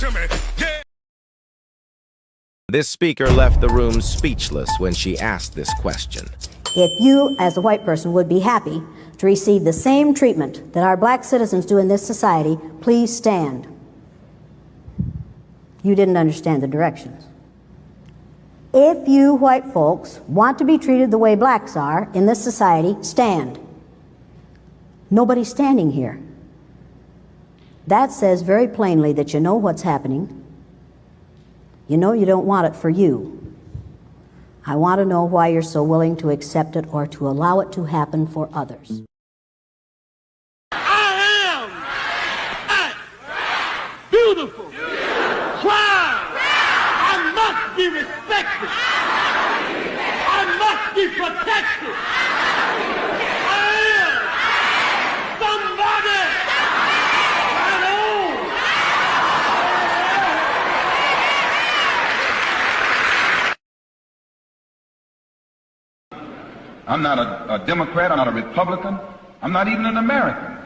to me. Yeah. This speaker left the room speechless when she asked this question. If you, as a white person, would be happy to receive the same treatment that our black citizens do in this society, please stand. You didn't understand the directions. If you white folks want to be treated the way blacks are in this society, stand. Nobody's standing here. That says very plainly that you know what's happening. You know you don't want it for you. I want to know why you're so willing to accept it or to allow it to happen for others. I am beautiful, proud. I must be respected. I must be protected. I am somebody. I know. I'm not a Democrat, I'm not a Republican, I'm not even an American.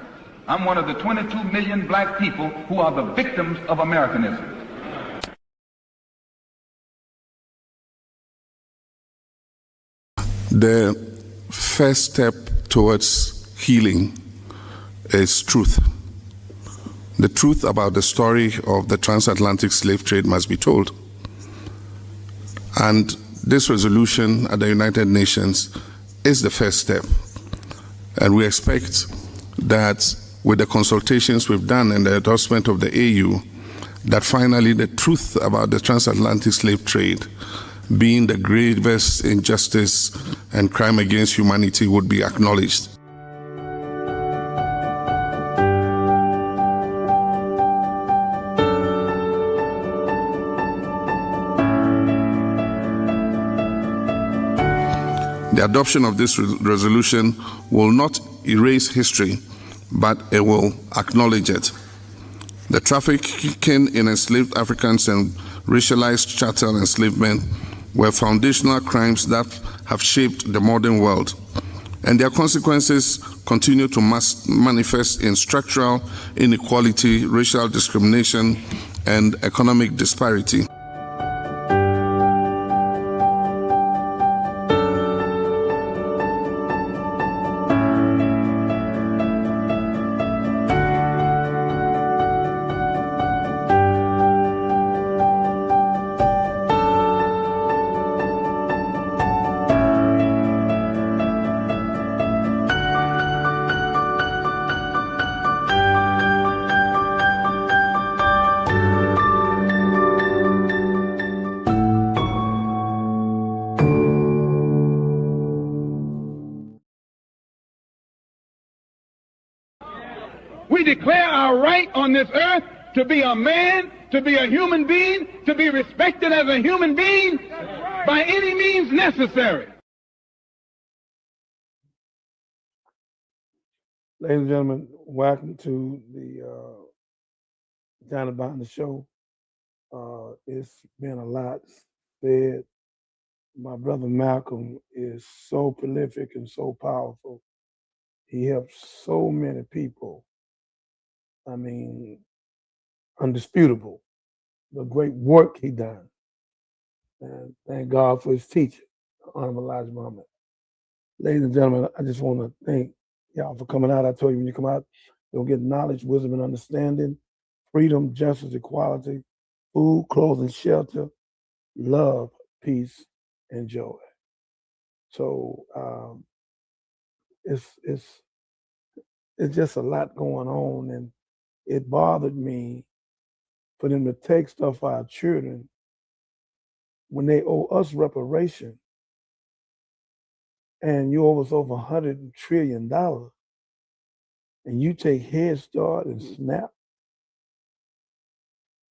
I'm one of the 22 million black people who are the victims of Americanism. The first step towards healing is truth. The truth about the story of the transatlantic slave trade must be told. And this resolution at the United Nations is the first step. And we expect that with the consultations we've done and the endorsement of the AU, that finally the truth about the transatlantic slave trade being the gravest injustice and crime against humanity would be acknowledged. The adoption of this resolution will not erase history, but it will acknowledge it. The trafficking in enslaved Africans and racialized chattel enslavement were foundational crimes that have shaped the modern world, and their consequences continue to manifest in structural inequality, racial discrimination, and economic disparity. We declare our right on this earth to be a man, to be a human being, to be respected as a human being by any means necessary. Ladies and gentlemen, welcome to the John About the show. It's been a lot said. My brother Malcolm is so prolific and so powerful. He helps so many people. I mean, undisputable, the great work he done. And thank God for his teacher, Honorable Elijah Muhammad. Ladies and gentlemen, I just want to thank y'all for coming out. I told you when you come out, you'll get knowledge, wisdom, and understanding, freedom, justice, equality, food, clothing, shelter, love, peace, and joy. So it's just a lot going on, and it bothered me for them to take stuff for our children when they owe us reparation, and you owe us over $100 trillion, and you take Head Start and SNAP,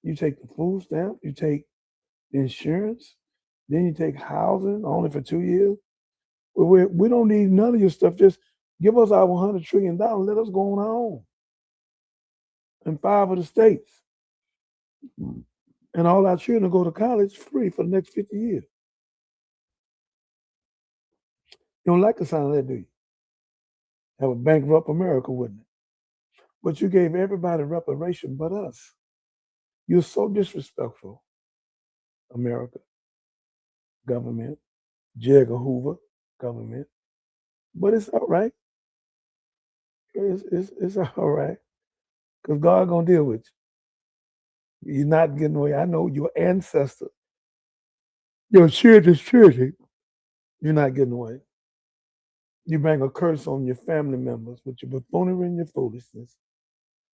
you take the food stamp, you take the insurance, then you take housing only for 2 years. We don't need none of your stuff. Just give us our $100 trillion, let us go on our own. In 5 of the states. And all our children go to college free for the next 50 years. You don't like the sound of that, do you? That would bankrupt America, wouldn't it? But you gave everybody reparation but us. You're so disrespectful, America, government, J. Edgar Hoover, government. But it's all right. It's all right. Because God going to deal with you. You're not getting away. I know your ancestor, your children's children, you're not getting away. You bring a curse on your family members with your buffoonery and your foolishness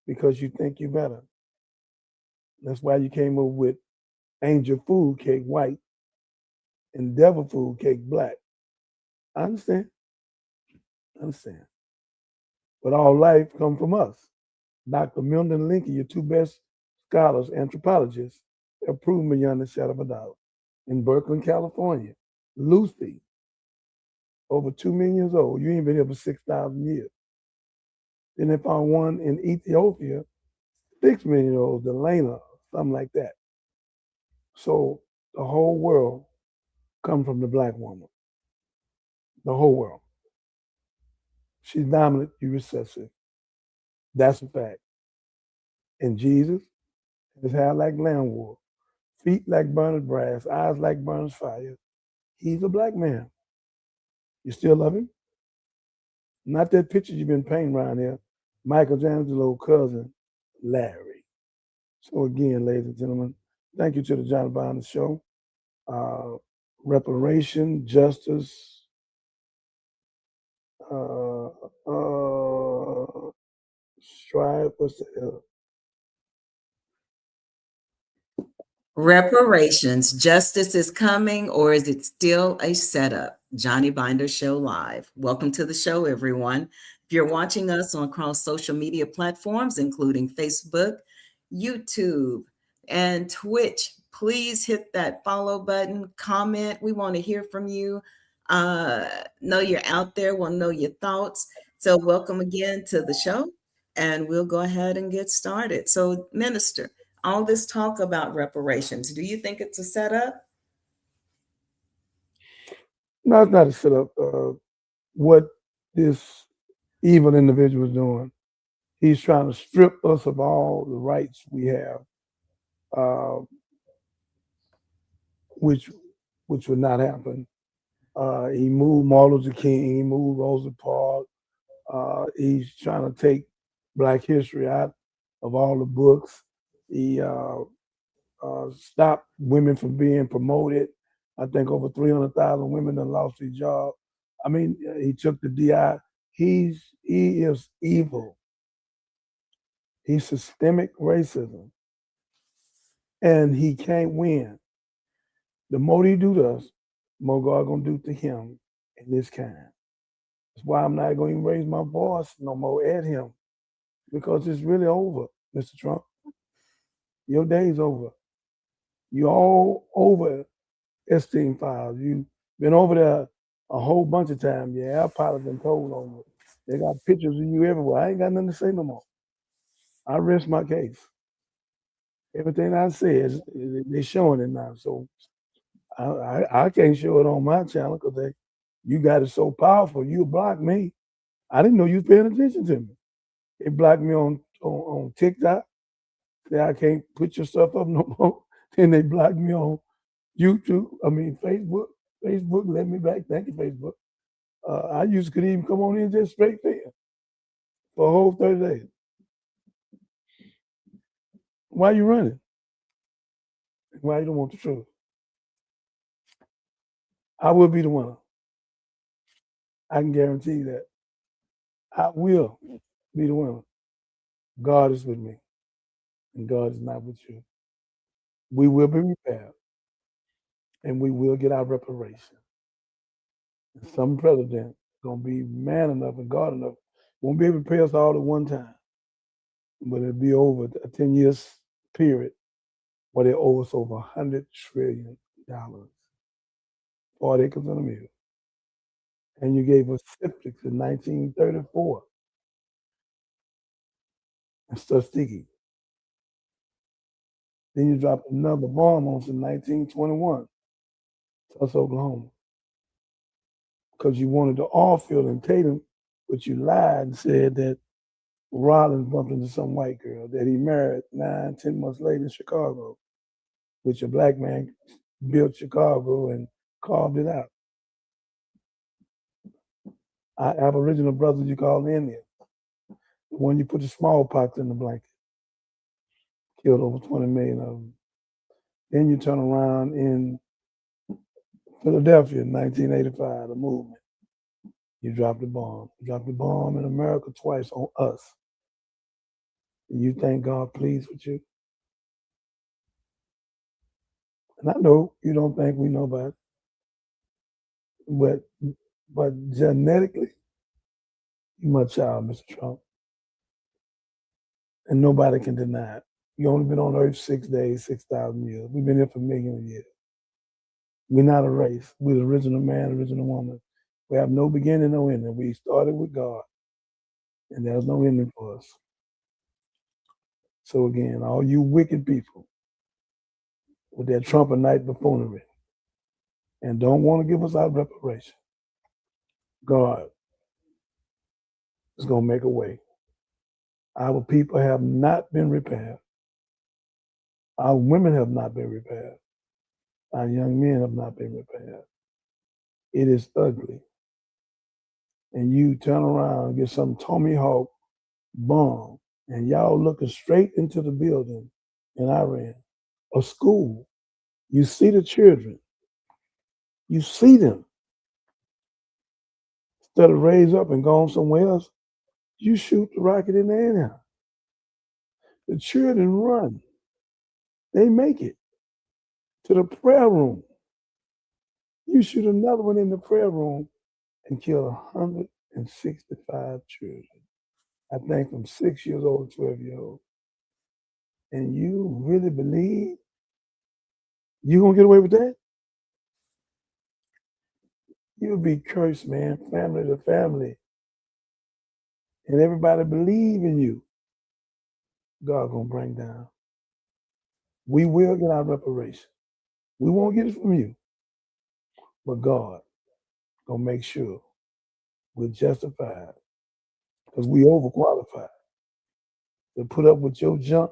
because you think you're better. That's why you came up with angel food cake white and devil food cake black. I understand. But all life comes from us. Dr. Milton and Lincoln, your two best scholars, anthropologists, have proven beyond a shadow of a doubt. In Berkeley, California, Lucy, over 2 million years old. You ain't been here for 6,000 years. Then they found one in Ethiopia, 6 million years old, Delana, something like that. So the whole world comes from the black woman. The whole world. She's dominant, you're recessive. That's a fact. And Jesus, his hair like lamb wool, feet like burnished brass, eyes like burnished fire. He's a black man. You still love him? Not that picture you've been painting around here, Michelangelo's cousin, Larry. So again, ladies and gentlemen, thank you to the John Bonner Show. Reparation, justice, strive, what's the hell? Reparations, justice is coming, or is it still a setup? Johnny Binder Show Live. Welcome to the show, everyone. If you're watching us on across social media platforms, including Facebook, YouTube, and Twitch, please hit that follow button, comment. We want to hear from you. Know you're out there. We'll know your thoughts. So welcome again to the show, and we'll go ahead and get started. So, Minister, all this talk about reparations, do you think it's a setup? No, it's not a setup. What this evil individual is doing, he's trying to strip us of all the rights we have, which would not happen. He moved Martin Luther King, he moved Rosa Parks. He's trying to take Black history out of all the books. He stopped women from being promoted. I think over 300,000 women have lost their job. I mean, he took the DI. He is evil. He's systemic racism. And he can't win. The more he do to us, the more God gonna do to him in this kind. That's why I'm not gonna even raise my voice no more at him. Because it's really over, Mr. Trump. Your day's over. You all over Epstein files. You've been over there a whole bunch of times. Yeah, our pilot's been told over. They got pictures of you everywhere. I ain't got nothing to say no more. I rest my case. Everything I said, they're showing it now. So I can't show it on my channel because you got it so powerful. You blocked me. I didn't know you was paying attention to me. They blocked me on TikTok. Say I can't put your stuff up no more. Then they blocked me on YouTube. I mean Facebook. Facebook let me back. Thank you, Facebook. I couldn't even come on in just straight there for a whole 30 days. Why you running? Why you don't want the truth? I will be the winner. I can guarantee you that. I will be the winner. God is with me, and God is not with you. We will be repaired, and we will get our reparation. And some president gonna be man enough and God enough won't be able to pay us all at one time, but it'll be over a 10 years period where they owe us over $100 trillion, 40 acres and a mule. And you gave us septic in 1934 and Tuskegee. Then you dropped another bomb on us in 1921, Tulsa, Oklahoma, because you wanted the oil field in Tatum, but you lied and said that Rollins bumped into some white girl that he married 9-10 months later in Chicago, which a black man built Chicago and carved it out. Our Aboriginal brothers you call Indian, the one you put the smallpox in the blanket, killed over 20 million of them. Then you turn around in Philadelphia in 1985, the movement. You dropped the bomb. You dropped the bomb in America twice on us. And you think God pleased with you? And I know you don't think we know about it, but genetically, you my child, Mr. Trump. And nobody can deny it. You only been on Earth 6 days, 6,000 years. We've been here for millions of years. We're not a race. We're the original man, original woman. We have no beginning, no ending. We started with God, and there's no ending for us. So again, all you wicked people with that Trumpite buffoonery and don't want to give us our reparation, God is going to make a way. Our people have not been repaired. Our women have not been repaired. Our young men have not been repaired. It is ugly. And you turn around and get some Tomahawk bomb, and y'all looking straight into the building in Iran, a school. You see the children. You see them. Instead of raise up and go on somewhere else, you shoot the rocket in the air now. The children run. They make it to the prayer room. You shoot another one in the prayer room and kill 165 children. I think from 6 years old to 12 years old. And you really believe you're going to get away with that? You'll be cursed, man, family to family. And everybody believe in you. God going to bring down. We will get our reparation. We won't get it from you. But God going to make sure we're justified because we overqualified to put up with your junk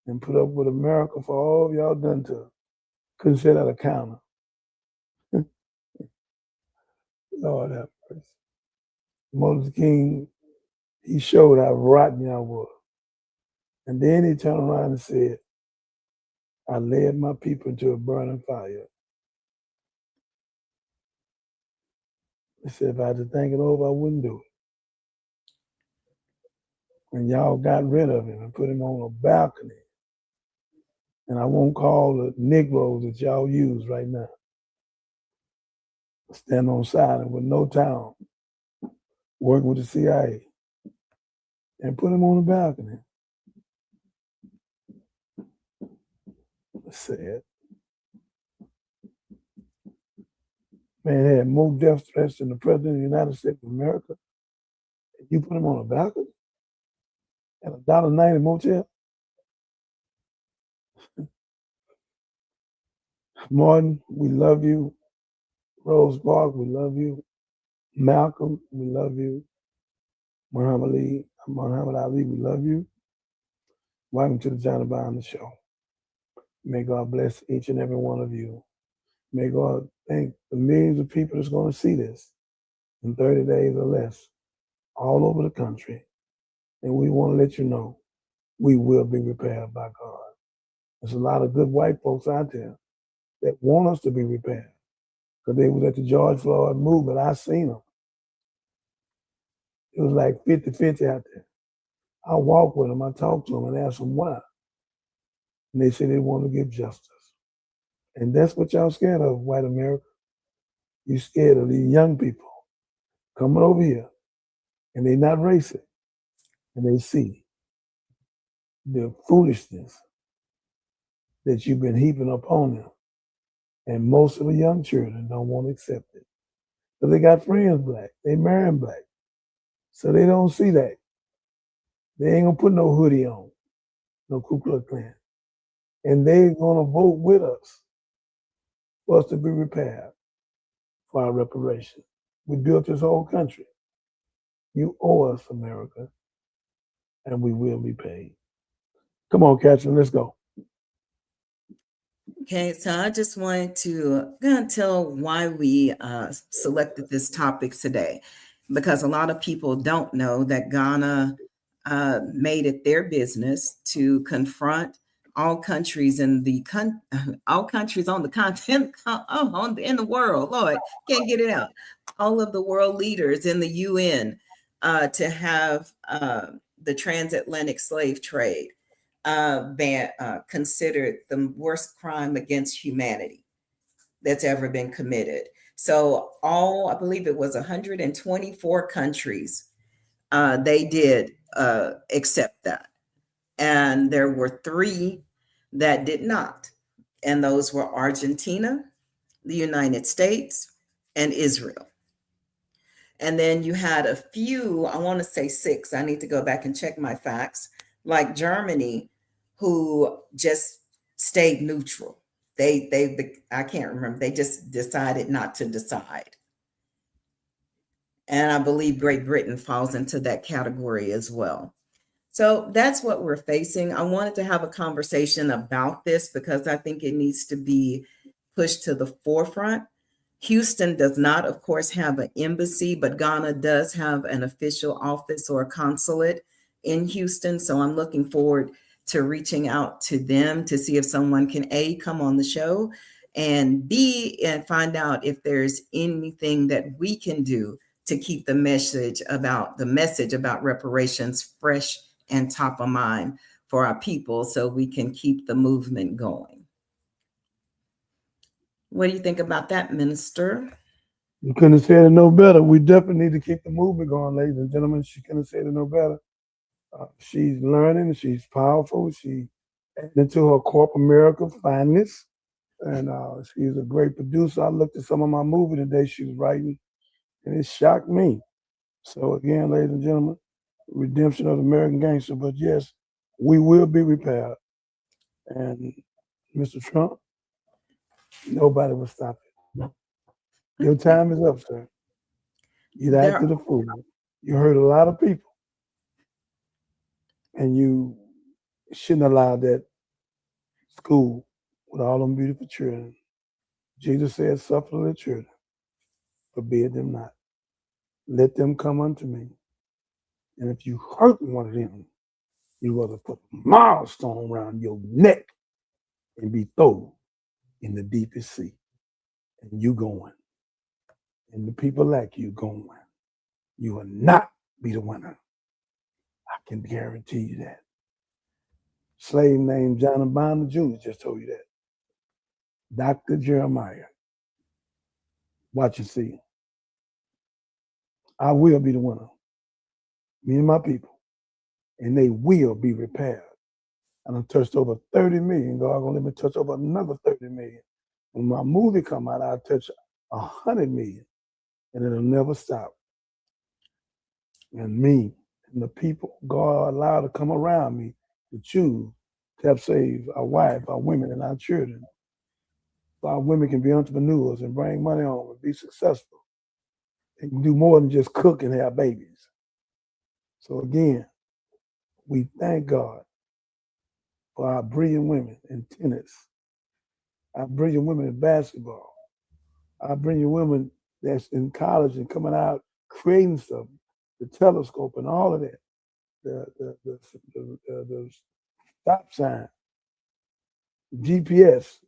and put up with America for all y'all done to us. Couldn't say that a counter. Lord have mercy. Martin Luther King, he showed how rotten y'all was. And then he turned around and said, I led my people into a burning fire. He said, if I had to think it over, I wouldn't do it. And y'all got rid of him and put him on a balcony. And I won't call the Negroes that y'all use right now. Stand on silent with no town, working with the CIA, and put him on the balcony. Sad. Man had more death threats than the President of the United States of America. You put him on a balcony at $1.90 motel? Martin, we love you. Rose Park, we love you. Malcolm, we love you. Muhammad Ali, we love you. Welcome to the Johnny Bond Show. May God bless each and every one of you. May God thank the millions of people that's going to see this in 30 days or less all over the country. And we want to let you know we will be repaired by God. There's a lot of good white folks out there that want us to be repaired because they was at the George Floyd movement. I seen them. It was like 50-50 out there. I walked with them. I talked to them and asked them why. And they said they want to give justice. And that's what y'all scared of, white America. You scared of these young people coming over here and they're not racist. And they see the foolishness that you've been heaping upon them. And most of the young children don't want to accept it. But they got friends black. They marrying black. So they don't see that. They ain't gonna put no hoodie on, no Ku Klux Klan. And they're gonna vote with us for us to be repaired for our reparation. We built this whole country. You owe us, America. and we will be paid. Come on, Catherine, let's go. Okay, so I just wanted to tell why we selected this topic today, because a lot of people don't know that Ghana made it their business to confront all countries in the all countries on the continent, in the world. Lord, can't get it out. All of the world leaders in the UN to have the transatlantic slave trade considered the worst crime against humanity that's ever been committed. So I believe it was 124 countries, they did accept that. And there were 3 that did not. And those were Argentina, the United States, and Israel. And then you had a few, I want to say 6, I need to go back and check my facts, like Germany, who just stayed neutral. I can't remember, they just decided not to decide. And I believe Great Britain falls into that category as well. So that's what we're facing. I wanted to have a conversation about this because I think it needs to be pushed to the forefront. Houston does not, of course, have an embassy, but Ghana does have an official office or a consulate in Houston. So I'm looking forward to reaching out to them to see if someone can A, come on the show, and B, and find out if there's anything that we can do to keep the message about reparations fresh and top of mind for our people so we can keep the movement going. What do you think about that, Minister? You couldn't have said it no better. We definitely need to keep the movement going, ladies and gentlemen. She couldn't have said it no better. She's learning. She's powerful. She added into her corporate America fineness. And she's a great producer. I looked at some of my movie today she was writing, and it shocked me. So again, ladies and gentlemen, redemption of the American gangster. But yes, we will be repaired. And Mr. Trump, nobody will stop it. Your time is up, sir. You acted a fool. You hurt a lot of people. And you shouldn't allow that school with all them beautiful children. Jesus said, suffer little children, forbid them not. Let them come unto me. And if you hurt one of them, you ought to put a milestone around your neck and be thrown in the deepest sea. And you going. And the people like you going. You will not be the winner. I can guarantee you that. Slave named John Bonner Jr. just told you that. Dr. Jeremiah. Watch and see. I will be the winner. Me and my people. And they will be repaired. And I've touched over 30 million. God gonna let me touch over another 30 million. When my movie come out, I'll touch 100 million. And it'll never stop. And me and the people God allowed to come around me to choose to help save our wife, our women, and our children. So our women can be entrepreneurs and bring money home and be successful. They can do more than just cook and have babies. So again, we thank God for our brilliant women in tennis, our brilliant women in basketball, our brilliant women that's in college and coming out creating stuff, the telescope and all of that, the stop sign, GPS.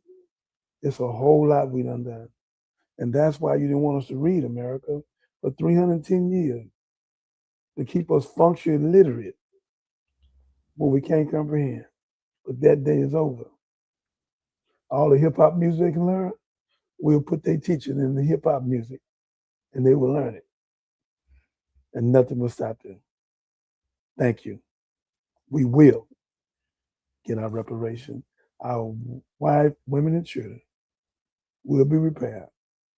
It's a whole lot we done. And that's why you didn't want us to read, America, for 310 years, to keep us functionally literate when we can't comprehend. But that day is over. All the hip-hop music they can learn, we'll put their teaching in the hip-hop music, and they will learn it. And nothing will stop them. Thank you. We will get our reparation. Our wife, women, and children will be repaired.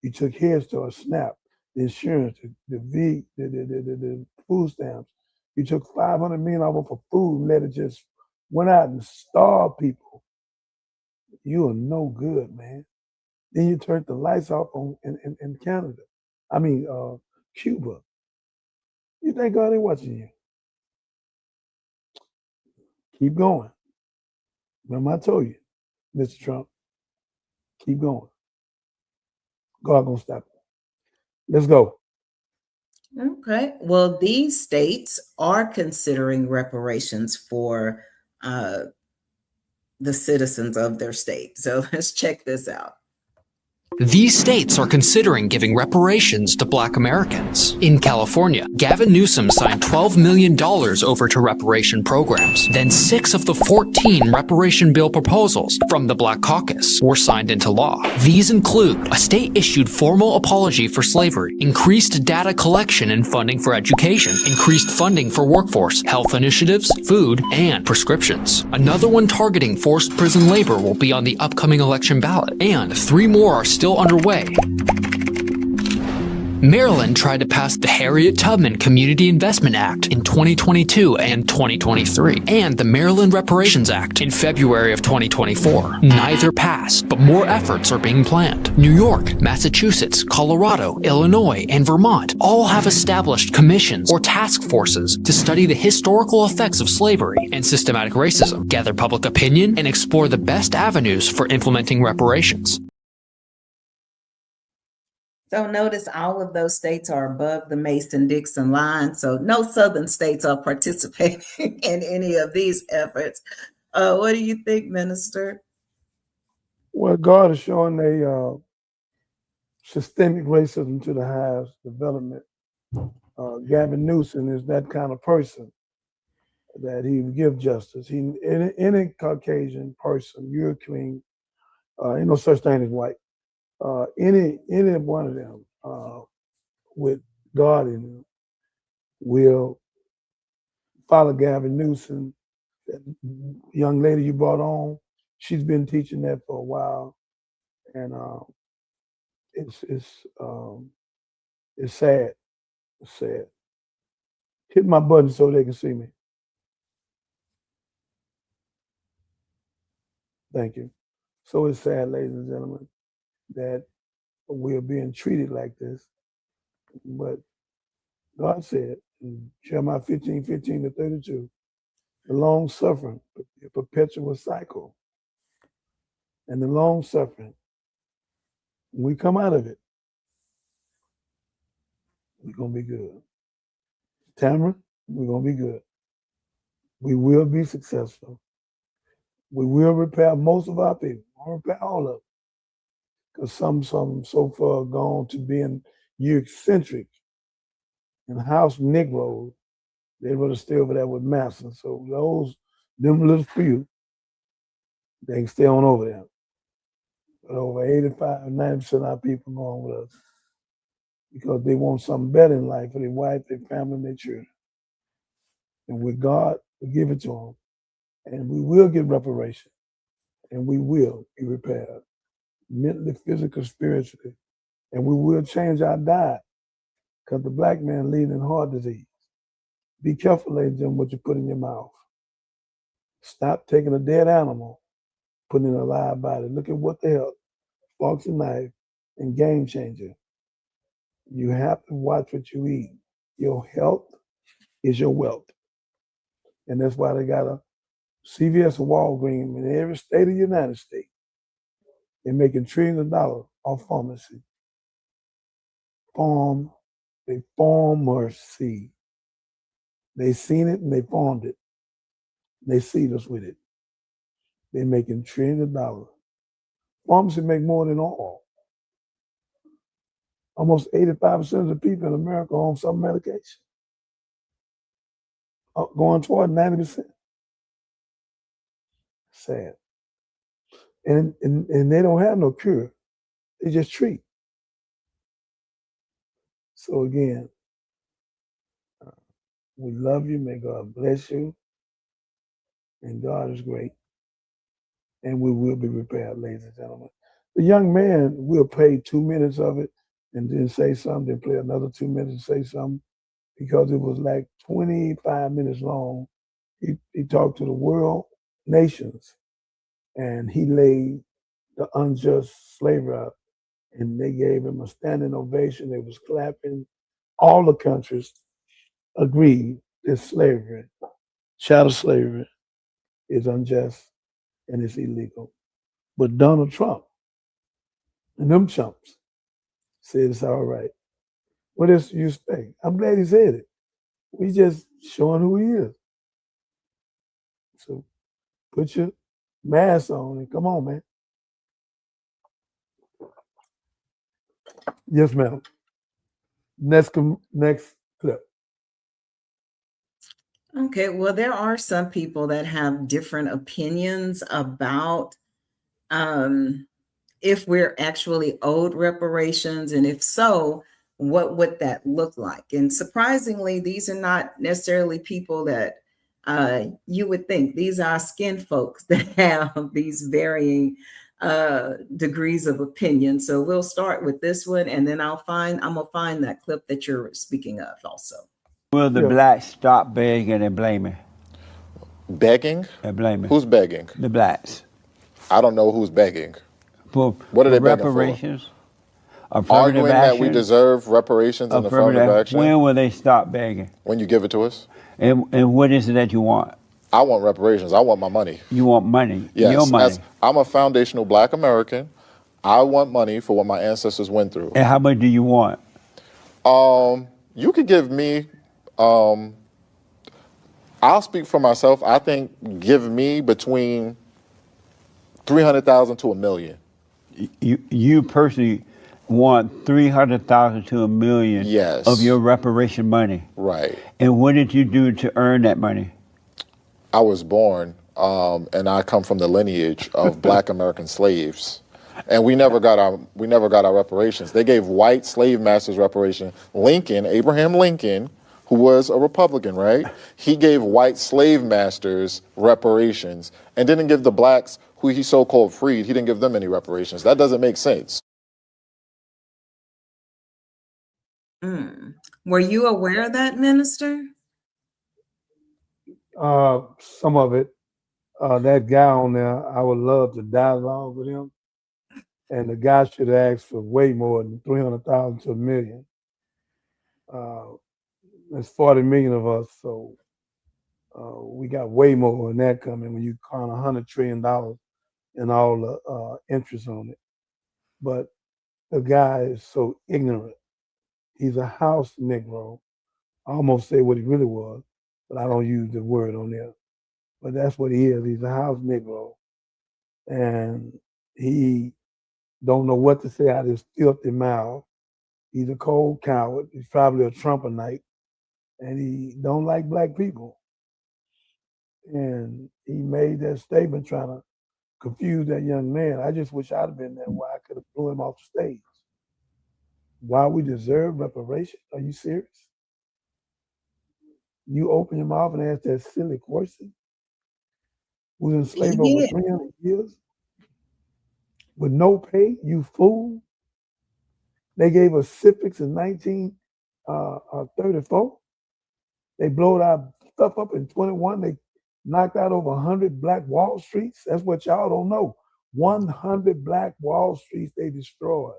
You took Head Start, SNAP, the insurance, the food stamps. You took $500 million off for food and let it just went out and starve people. You are no good, man. Then you turned the lights off in Canada. Cuba. You think God ain't watching you? Keep going. Remember I told you, Mr. Trump, keep going. God gonna stop it. Let's go. Okay. Well, these states are considering reparations for the citizens of their state. So let's check this out. These states are considering giving reparations to Black Americans. In California, Gavin Newsom signed $12 million over to reparation programs. Then 6 of the 14 reparation bill proposals from the Black Caucus were signed into law. These include a state-issued formal apology for slavery, increased data collection and funding for education, increased funding for workforce, health initiatives, food, and prescriptions. Another one targeting forced prison labor will be on the upcoming election ballot, and 3 more are still underway. Maryland tried to pass the Harriet Tubman Community Investment Act in 2022 and 2023, and the Maryland Reparations Act in February of 2024. Neither passed, but more efforts are being planned. New York, Massachusetts, Colorado, Illinois, and Vermont all have established commissions or task forces to study the historical effects of slavery and systematic racism, gather public opinion, and explore the best avenues for implementing reparations. So notice all of those states are above the Mason-Dixon line. So no Southern states are participating in any of these efforts. What do you think, Minister? Well, God is showing a systemic racism to the highest development. Gavin Newsom is that kind of person that he would give justice. Any Caucasian person, European, ain't no such thing as white. Any one of them with God in them will follow Gavin Newsom. That young lady you brought on, she's been teaching that for a while, and it's sad. It's sad. Hit my button so they can see me. Thank you. So it's sad, ladies and gentlemen, that we are being treated like this. But God said in Jeremiah 15:15-32, the long suffering, a perpetual cycle. And the long suffering, when we come out of it, we're going to be good. Tamara, we're going to be good. We will be successful. We will repair most of our people. We'll repair all of them. Because some so far gone to being eccentric and house Negroes. They rather stay over there with Massa. So them little few, they can stay on over there. But over 85-90% of our people go on with us because they want something better in life for their wife, their family, and their children. And with God, we give it to them. And we will get reparation. And we will be repaired. Mentally, physically, spiritually. And we will change our diet because the Black man leads in heart disease. Be careful, ladies and gentlemen, what you put in your mouth. Stop taking a dead animal, putting in a live body. Look at what the hell, forks and knife, and game changer. You have to watch what you eat. Your health is your wealth. And that's why they got a CVS and Walgreens in every state of the United States. They're making trillions of dollars off pharmacy. Pharmacy. They seen it and they farmed it. They seed us with it. They're making trillions of dollars. Pharmacy make more than all. Almost 85% of the people in America are on some medication. Going toward 90%. Sad. And they don't have no cure. They just treat. So again, we love you. May God bless you. And God is great. And we will be repaired, ladies and gentlemen. The young man will play 2 minutes of it and then say something, then play another 2 minutes and say something, because it was like 25 minutes long. He talked to the world nations, and he laid the unjust slavery out, and they gave him a standing ovation. They was clapping. All the countries agreed that slavery, chattel slavery, is unjust and it's illegal. But Donald Trump and them chumps said it's all right. What else do you expect? I'm glad he said it. We just showing who he is. So put your mask on and come on, man. Yes, ma'am. Next clip. Okay, well, there are some people that have different opinions about if we're actually owed reparations, and if so, what would that look like? And surprisingly, these are not necessarily people that you would think. These are skin folks that have these varying degrees of opinion. So we'll start with this one, and then I'm gonna find that clip that you're speaking of also. Will the blacks stop begging and blaming? Begging? And blaming. Who's begging? The blacks. I don't know who's begging. For what are they begging reparations? For? Arguing that we deserve reparations and affirmative action. When will they stop begging? When you give it to us. And what is it that you want? I want reparations. I want my money. You want money? Yes. Your money. I'm a foundational Black American. I want money for what my ancestors went through. And how much do you want? You could give me. I'll speak for myself. I think give me between $300,000 to $1 million. You personally want $300,000 to $1 million. Yes. Of your reparation money. Right. And what did you do to earn that money? I was born, and I come from the lineage of Black American slaves, and we never got our reparations. They gave white slave masters reparation. Abraham Lincoln, who was a Republican, right? He gave white slave masters reparations and didn't give the blacks who he so-called freed, he didn't give them any reparations. That doesn't make sense. Were you aware of that, Minister? Some of it. That guy on there, I would love to dialogue with him. And the guy should have asked for way more than $300,000 to $1 million. There's 40 million of us, so we got way more than that coming when you count $100 trillion and all the interest on it. But the guy is so ignorant. He's a house Negro. I almost say what he really was, but I don't use the word on there. But that's what he is. He's a house Negro. And he don't know what to say out of his filthy mouth. He's a cold coward. He's probably a Trumpernite. And he don't like black people. And he made that statement trying to confuse that young man. I just wish I'd have been there where I could have blew him off the stage. Why we deserve reparations? Are you serious? You open your mouth and ask that silly question? Was enslaved over 300 years with no pay, you fool. They gave us civics in 1934. They blowed our stuff up in 21. They knocked out over 100 black Wall Streets. That's what y'all don't know. 100 black Wall Streets they destroyed.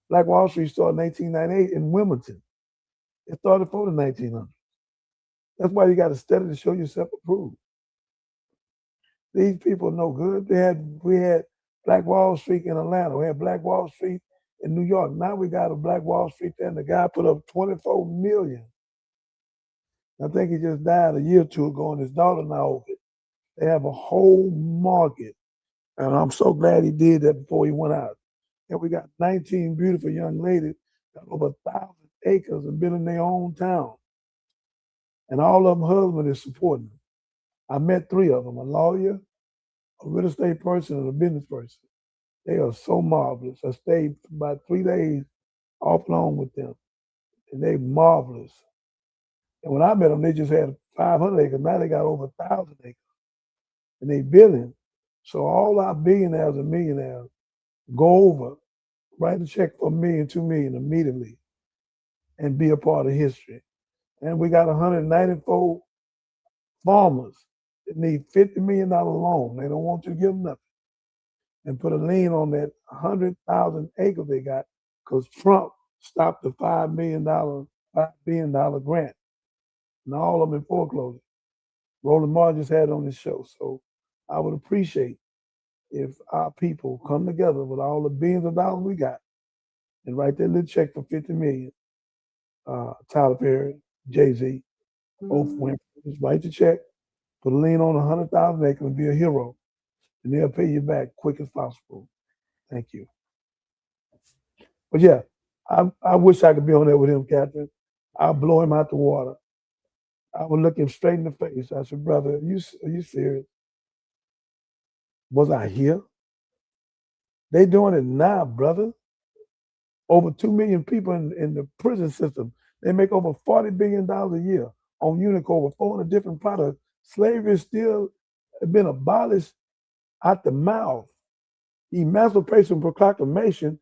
Black Wall Street started in 1898 in Wilmington. It started before the 1900s. That's why you got to study to show yourself approved. These people are no good. We had Black Wall Street in Atlanta. We had Black Wall Street in New York. Now we got a Black Wall Street there, and the guy put up $24 million. I think he just died a year or two ago, and his daughter now over it. They have a whole market, and I'm so glad he did that before he went out. And we got 19 beautiful young ladies, got over 1,000 acres and been in their own town. And all of them husband is supporting them. I met 3 of them, a lawyer, a real estate person, and a business person. They are so marvelous. I stayed about 3 days off and on with them, and they marvelous. And when I met them, they just had 500 acres. Now they got over 1,000 acres, and they building. So all our billionaires and millionaires go over, write a check for $1 million, $2 million immediately, and be a part of history. And we got 194 farmers that need $50 million loan. They don't want you to give them nothing. And put a lien on that 100,000 acres they got because Trump stopped the $5 billion grant. And all of them in foreclosure. Roland Marr just had it on his show. So I would appreciate if our people come together with all the billions of dollars we got and write that little check for 50 million. Tyler Perry, Jay-Z, Oprah Winfrey, just write the check, put a lien on 100,000 acres and be a hero, and they'll pay you back quick as possible. Thank you. But yeah, I wish I could be on there with him, Catherine. I'll blow him out the water. I would look him straight in the face. I said, brother, are you serious? Was I here? They doing it now, brother. Over 2 million people in the prison system. They make over $40 billion a year on Unico, over 400 different products. Slavery is still been abolished out the mouth. Emancipation proclamation,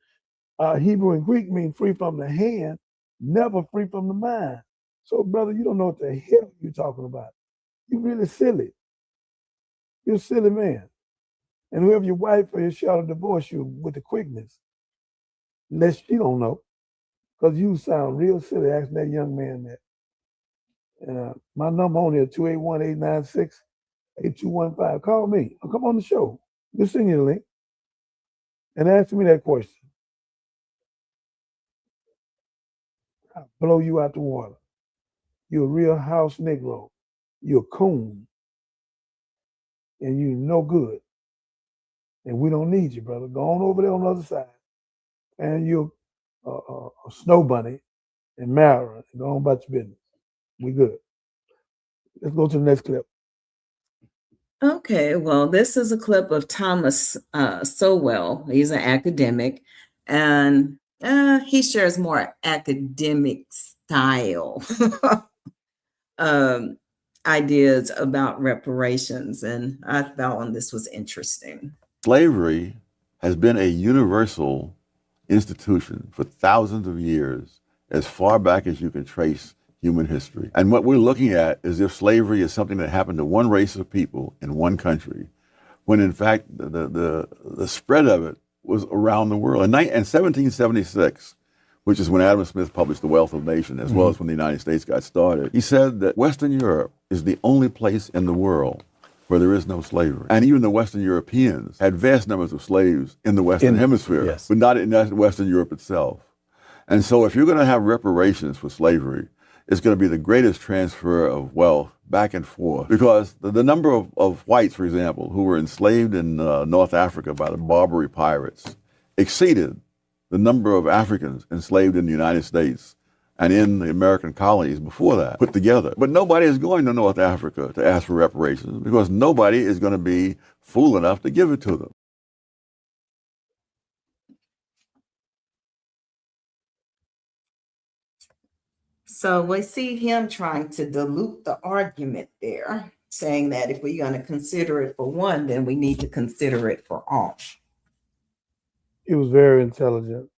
Hebrew and Greek mean free from the hand, never free from the mind. So, brother, you don't know what the hell you're talking about. You're really silly. You're a silly man. And whoever your wife or your child will divorce you with the quickness, unless you don't know, because you sound real silly asking that young man that. My number on here, 281-896-8215. Call me. I'll come on the show. We'll send you the link. And ask me that question. I'll blow you out the water. You're a real house Negro. You're a coon. And you're no good. And we don't need you, brother. Go on over there on the other side. And you're a snow bunny and marry and go on about your business. We good. Let's go to the next clip. Okay, well, this is a clip of Thomas Sowell. He's an academic, and he shares more academic style ideas about reparations, and I found this was interesting. Slavery has been a universal institution for thousands of years, as far back as you can trace human history. And what we're looking at is if slavery is something that happened to one race of people in one country, when in fact the spread of it was around the world. In 1776, which is when Adam Smith published The Wealth of Nations, as well as when the United States got started, he said that Western Europe is the only place in the world where there is no slavery. And even the Western Europeans had vast numbers of slaves in the Western Hemisphere, but not in Western Europe itself. And so if you're going to have reparations for slavery, it's going to be the greatest transfer of wealth back and forth, because the number of whites, for example, who were enslaved in North Africa by the Barbary pirates exceeded the number of Africans enslaved in the United States and in the American colonies before that put together. But nobody is going to North Africa to ask for reparations because nobody is going to be fool enough to give it to them. So we see him trying to dilute the argument there, saying that if we're going to consider it for one, then we need to consider it for all. He was very intelligent.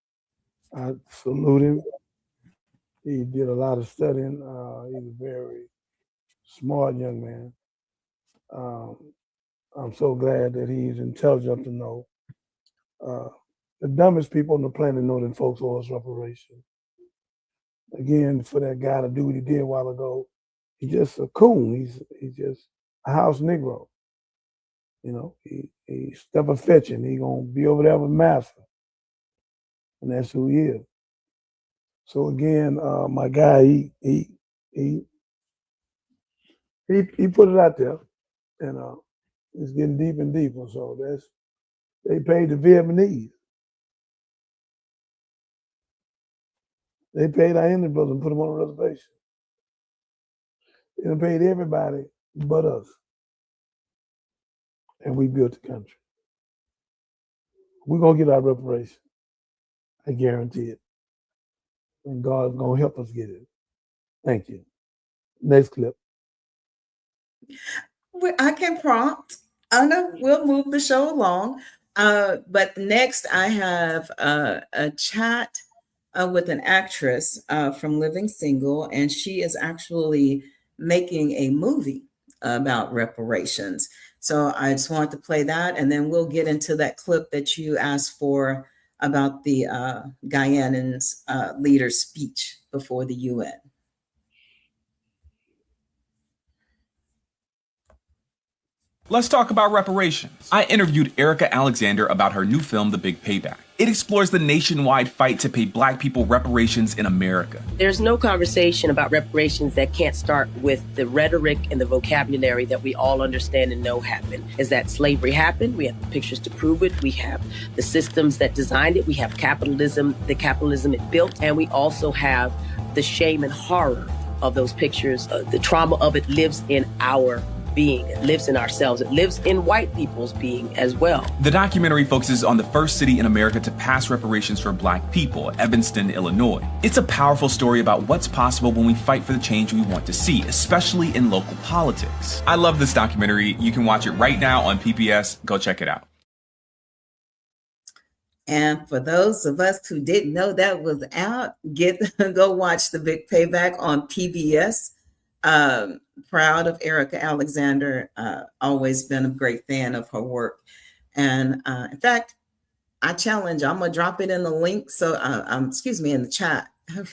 I salute him. He did a lot of studying. He was a very smart young man. I'm so glad that he's intelligent to know. The dumbest people on the planet know that folks owe us reparations. Again, for that guy to do what he did a while ago, he's just a coon. He's just a house Negro. You know, he step a fetching. He gonna be over there with Master, and that's who he is. So again, my guy, he put it out there, and it's getting deeper and deeper. So they paid the Vietnamese. They paid our Indian brothers and put them on a reservation. They paid everybody but us. And we built the country. We're going to get our reparation. I guarantee it. And God's going to help us get it. Thank you. Next clip. I can prompt. I know we'll move the show along. But next I have a chat with an actress from Living Single, and she is actually making a movie about reparations. So I just wanted to play that, and then we'll get into that clip that you asked for about the Guyanan's leader's speech before the UN. Let's talk about reparations. I interviewed Erica Alexander about her new film, The Big Payback. It explores the nationwide fight to pay Black people reparations in America. There's no conversation about reparations that can't start with the rhetoric and the vocabulary that we all understand and know happened. Is that slavery happened? We have the pictures to prove it. We have the systems that designed it. We have capitalism, the capitalism it built. And we also have the shame and horror of those pictures. The trauma of it lives in our being. It lives in ourselves. It lives in white people's being as well. The documentary focuses on the first city in America to pass reparations for Black people, Evanston, Illinois. It's a powerful story about what's possible when we fight for the change we want to see, especially in local politics. I love this documentary. You can watch it right now on PBS. Go check it out. And for those of us who didn't know that was out, go watch The Big Payback on PBS. Proud of Erica Alexander. Always been a great fan of her work. And in fact, I challenge, I'm gonna drop it in the link. So in the chat,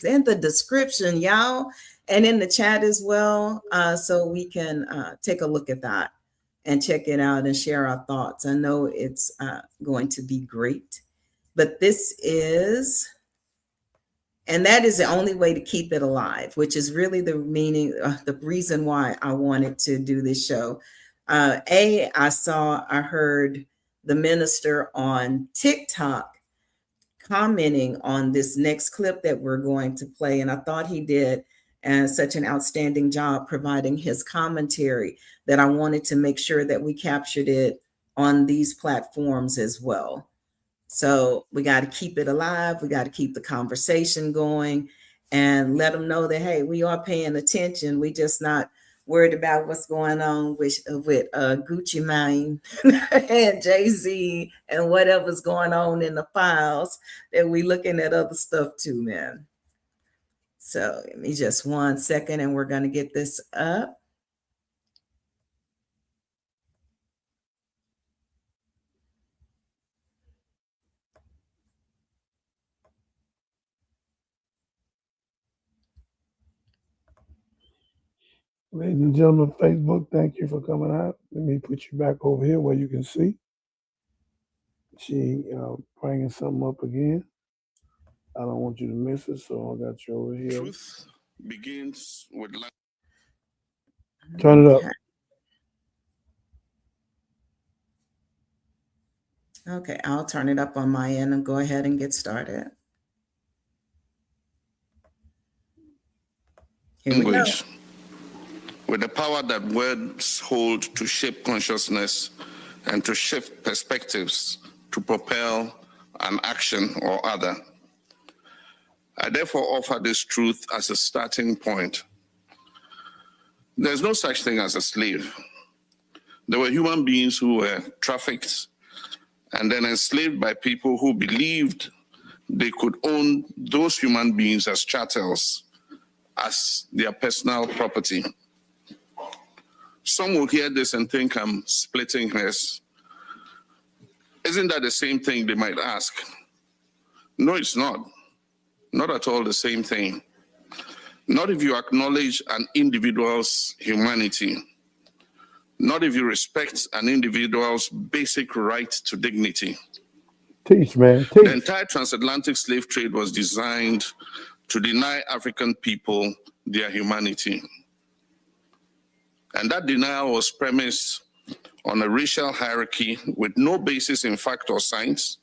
in the description, y'all, and in the chat as well. So we can take a look at that and check it out and share our thoughts. I know it's going to be great, but this is, and that is the only way to keep it alive, which is really the meaning, the reason why I wanted to do this show. I heard the minister on TikTok commenting on this next clip that we're going to play. And I thought he did such an outstanding job providing his commentary that I wanted to make sure that we captured it on these platforms as well. So we got to keep it alive. We got to keep the conversation going and let them know that, hey, we are paying attention. We just not worried about what's going on with Gucci Mane and Jay-Z and whatever's going on in the files, that we looking at other stuff too, man. So give me just 1 second and we're going to get this up. Ladies and gentlemen, Facebook, thank you for coming out. Let me put you back over here where you can see. She bringing something up again. I don't want you to miss it, so I got you over here. Truth begins with life. Turn it up. Okay, I'll turn it up on my end and go ahead and get started. Here we go. With the power that words hold to shape consciousness and to shift perspectives to propel an action or other. I therefore offer this truth as a starting point. There's no such thing as a slave. There were human beings who were trafficked and then enslaved by people who believed they could own those human beings as chattels, as their personal property. Some will hear this and think I'm splitting hairs. Isn't that the same thing, they might ask? No, it's not. Not at all the same thing. Not if you acknowledge an individual's humanity. Not if you respect an individual's basic right to dignity. Teach, man. Teach. The entire transatlantic slave trade was designed to deny African people their humanity. And that denial was premised on a racial hierarchy with no basis in fact or science,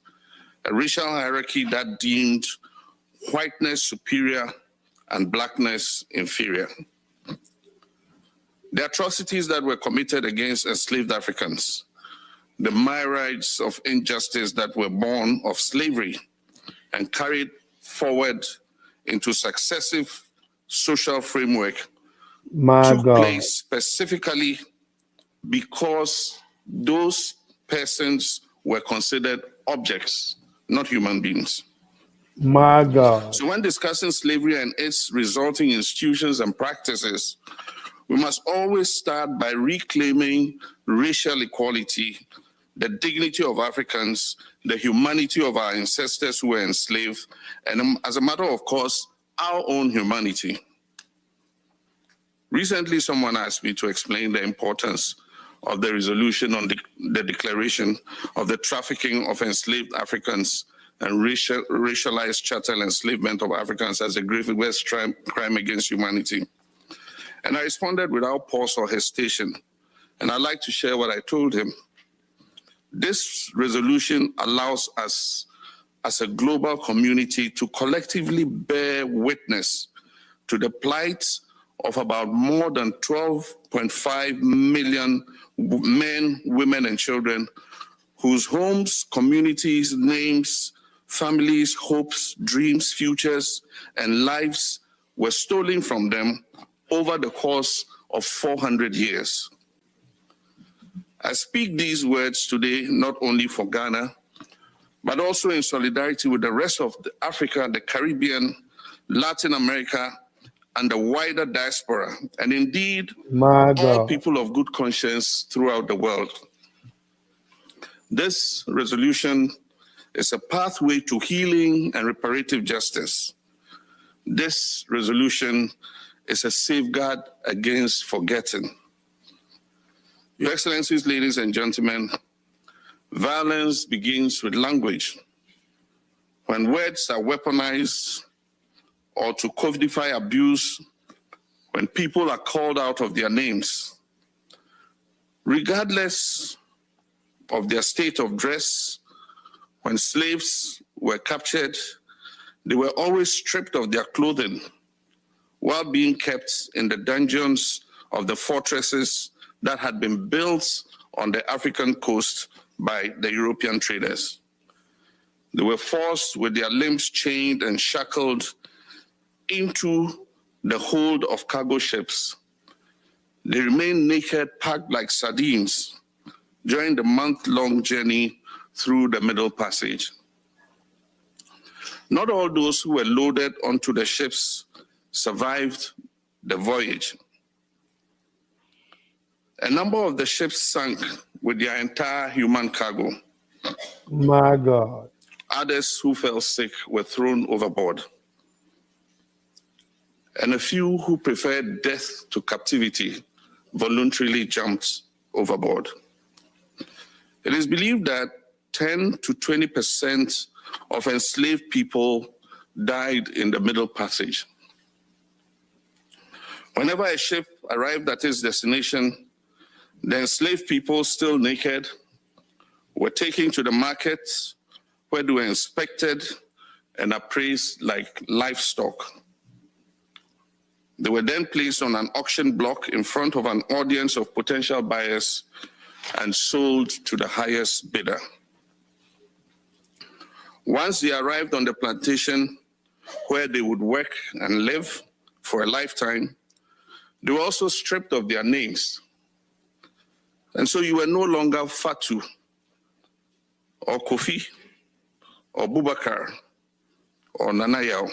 a racial hierarchy that deemed whiteness superior and blackness inferior. The atrocities that were committed against enslaved Africans, the myriads of injustice that were born of slavery and carried forward into successive social framework took place specifically because those persons were considered objects, not human beings. My God. So when discussing slavery and its resulting institutions and practices, we must always start by reclaiming racial equality, the dignity of Africans, the humanity of our ancestors who were enslaved, and as a matter of course, our own humanity. Recently, someone asked me to explain the importance of the resolution on the declaration of the trafficking of enslaved Africans and racialized chattel enslavement of Africans as a grievous crime against humanity. And I responded without pause or hesitation. And I'd like to share what I told him. This resolution allows us as a global community to collectively bear witness to the plight of about more than 12.5 million men, women, and children whose homes, communities, names, families, hopes, dreams, futures, and lives were stolen from them over the course of 400 years. I speak these words today not only for Ghana, but also in solidarity with the rest of Africa, the Caribbean, Latin America, and the wider diaspora, and indeed all people of good conscience throughout the world. This resolution is a pathway to healing and reparative justice. This resolution is a safeguard against forgetting. Your Excellencies, ladies and gentlemen, violence begins with language. When words are weaponized or to codify abuse, when people are called out of their names, regardless of their state of dress, when slaves were captured, they were always stripped of their clothing while being kept in the dungeons of the fortresses that had been built on the African coast by the European traders. They were forced with their limbs chained and shackled into the hold of cargo ships. They remained naked, packed like sardines during the month-long journey through the Middle Passage. Not all those who were loaded onto the ships survived the voyage. A number of the ships sank with their entire human cargo. My God. Others who fell sick were thrown overboard. And a few who preferred death to captivity voluntarily jumped overboard. It is believed that 10 to 20% of enslaved people died in the Middle Passage. Whenever a ship arrived at its destination, the enslaved people, still naked, were taken to the markets where they were inspected and appraised like livestock. They were then placed on an auction block in front of an audience of potential buyers and sold to the highest bidder. Once they arrived on the plantation where they would work and live for a lifetime, they were also stripped of their names. And so you were no longer Fatu or Kofi or Bubakar or Nanayao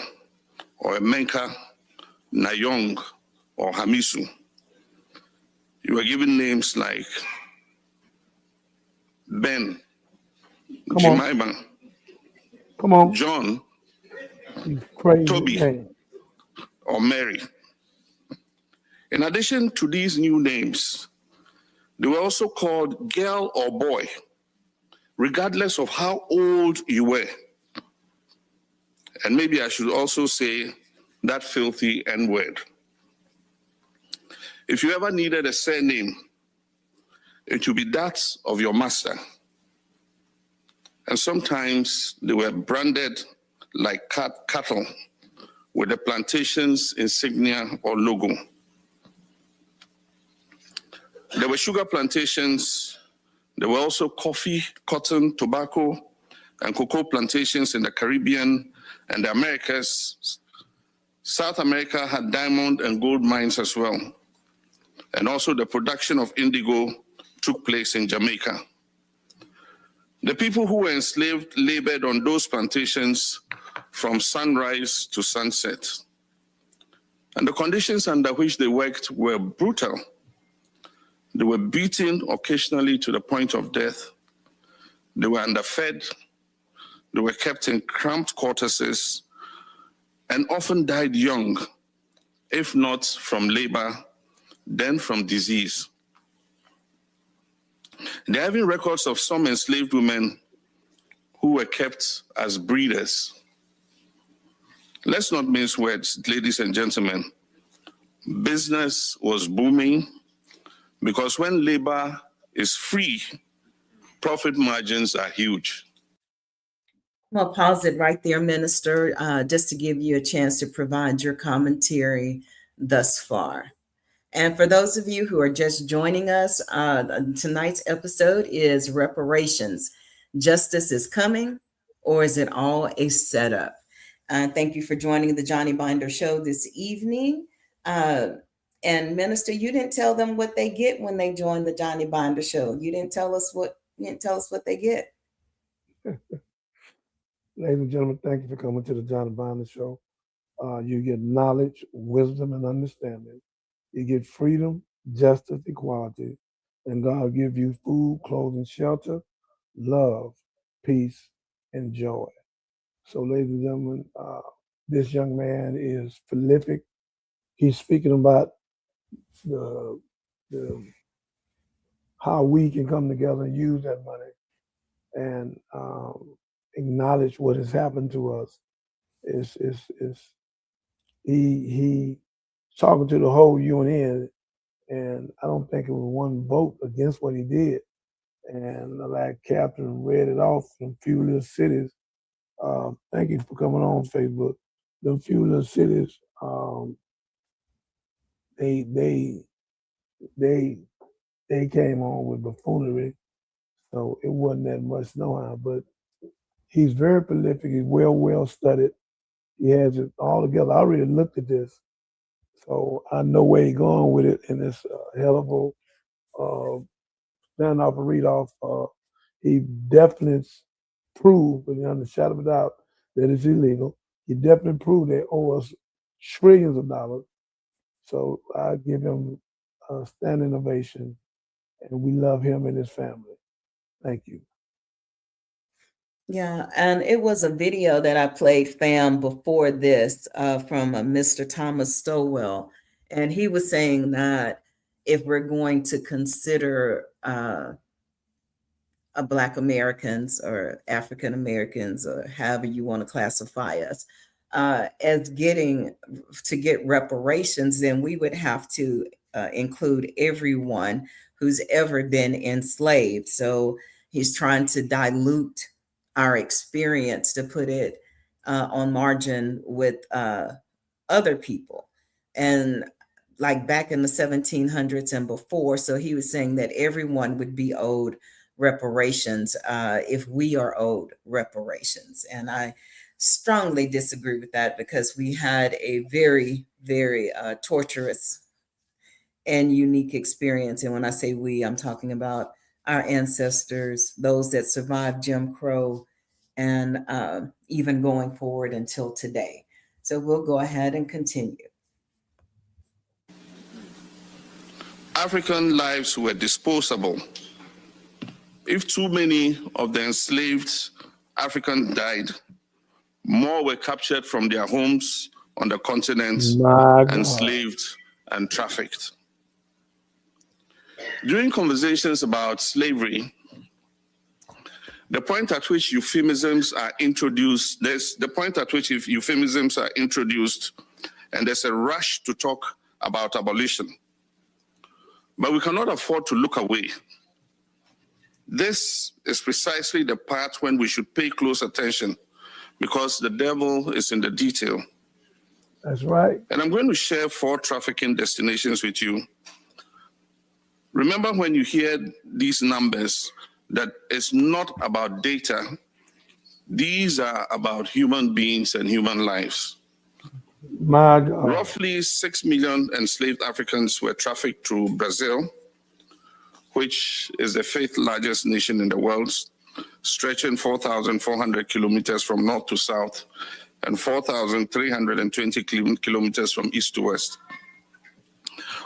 or Menka, Nayong or Hamisu. You were given names like Ben, Jemima, John, Toby, or Mary. In addition to these new names, they were also called girl or boy, regardless of how old you were. And maybe I should also say that filthy N-word. If you ever needed a surname, it would be that of your master. And sometimes they were branded like cattle with the plantation's insignia or logo. There were sugar plantations. There were also coffee, cotton, tobacco, and cocoa plantations in the Caribbean and the Americas. South America had diamond and gold mines as well. And also the production of indigo took place in Jamaica. The people who were enslaved labored on those plantations from sunrise to sunset. And the conditions under which they worked were brutal. They were beaten occasionally to the point of death. They were underfed. They were kept in cramped quarters and often died young, if not from labor, then from disease. There are even records of some enslaved women who were kept as breeders. Let's not mince words, ladies and gentlemen. Business was booming because when labor is free, profit margins are huge. I'll pause it right there, Minister, just to give you a chance to provide your commentary thus far. And for those of you who are just joining us, tonight's episode is Reparations. Justice is coming, or is it all a setup? Thank you for joining the Johnny Binder Show this evening. And Minister, you didn't tell them what they get when they join the Johnny Binder Show. You didn't tell us what they get. Ladies and gentlemen, thank you for coming to the Johnny Binder Show. You get knowledge, wisdom, and understanding. You get freedom, justice, equality, and God will give you food, clothing, shelter, love, peace, and joy. So, ladies and gentlemen, this young man is prolific. He's speaking about the how we can come together and use that money and acknowledge what has happened to us. He talking to the whole UN, and I don't think it was one vote against what he did. And like Captain read it off from few little cities. Thank you for coming on Facebook. The few little cities, they came on with buffoonery, so it wasn't that much know-how. But he's very prolific. He's well studied. He has it all together. I already looked at this, so I know where he's going with it. And it's a hell of a stand off and read off. He definitely proved, beyond the shadow of a doubt, that it's illegal. He definitely proved they owe us trillions of dollars. So I give him a standing ovation, and we love him and his family. Thank you. Yeah, and it was a video that I played, fam, before this from Mr. Thomas Stowell. And he was saying that if we're going to consider Black Americans or African Americans, or however you want to classify us, as get reparations, then we would have to include everyone who's ever been enslaved. So he's trying to dilute our experience to put it on margin with other people. And like back in the 1700s and before, so he was saying that everyone would be owed reparations if we are owed reparations. And I strongly disagree with that, because we had a very, very torturous and unique experience. And when I say we, I'm talking about our ancestors, those that survived Jim Crow, and even going forward until today. So we'll go ahead and continue. African lives were disposable. If too many of the enslaved Africans died, more were captured from their homes on the continent, enslaved and trafficked. During conversations about slavery, the point at which euphemisms are introduced, and there's a rush to talk about abolition. But we cannot afford to look away. This is precisely the part when we should pay close attention, because the devil is in the detail. That's right. And I'm going to share 4 trafficking destinations with you. Remember, when you hear these numbers, that it's not about data. These are about human beings and human lives. My God. Roughly 6 million enslaved Africans were trafficked through Brazil, which is the 5th largest nation in the world, stretching 4,400 kilometers from north to south and 4,320 kilometers from east to west.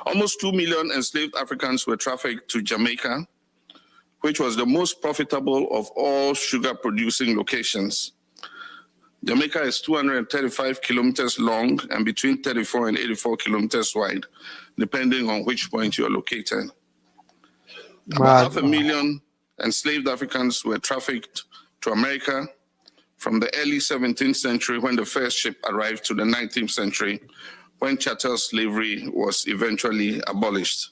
Almost 2 million enslaved Africans were trafficked to Jamaica, which was the most profitable of all sugar-producing locations. Jamaica is 235 kilometers long and between 34 and 84 kilometers wide, depending on which point you are located. About 500,000 enslaved Africans were trafficked to America from the early 17th century, when the first ship arrived, to the 19th century, when chattel slavery was eventually abolished.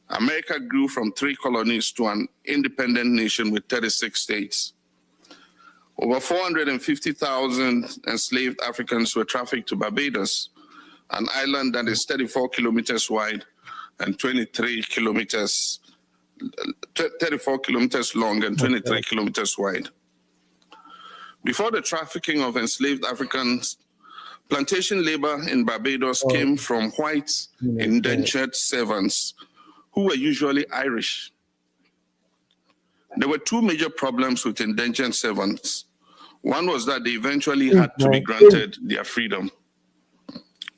America grew from 3 colonies to an independent nation with 36 states. Over 450,000 enslaved Africans were trafficked to Barbados, an island that is 34 kilometers wide and 34 kilometers long and 23 kilometers wide. Before the trafficking of enslaved Africans, plantation labor in Barbados came from white indentured servants who were usually Irish. There were 2 major problems with indentured servants. One was that they eventually had to be granted their freedom.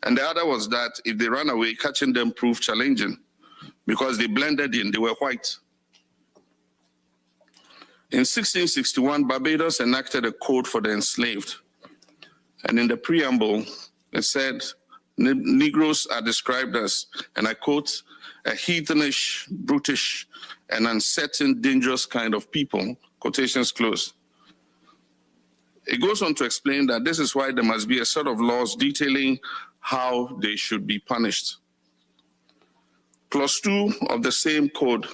And the other was that if they ran away, catching them proved challenging because they blended in, they were white. In 1661, Barbados enacted a code for the enslaved. And in the preamble, it said, Negroes are described as, and I quote, a heathenish, brutish, and uncertain, dangerous kind of people, quotations closed. It goes on to explain that this is why there must be a set of laws detailing how they should be punished. Clause 2 of the same code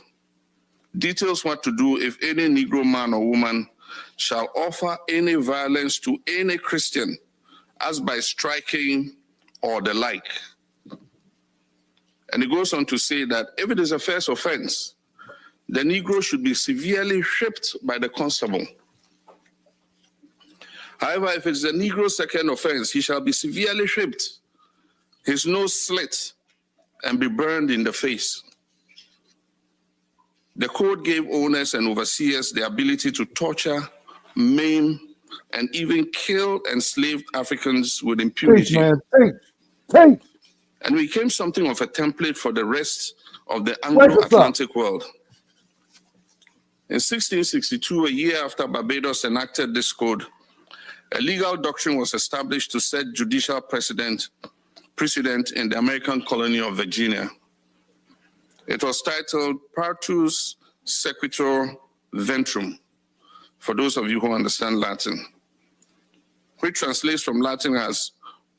details what to do if any Negro man or woman shall offer any violence to any Christian, as by striking or the like. And it goes on to say that if it is a first offense, the Negro should be severely whipped by the constable. However, if it's a Negro's second offense, he shall be severely whipped, his nose slit, and be burned in the face. The code gave owners and overseers the ability to torture, maim, and even kill enslaved Africans with impunity. And became something of a template for the rest of the Anglo-Atlantic world. In 1662, a year after Barbados enacted this code, a legal doctrine was established to set judicial precedent in the American colony of Virginia. It was titled Partus Sequitur Ventrum, for those of you who understand Latin, which translates from Latin as,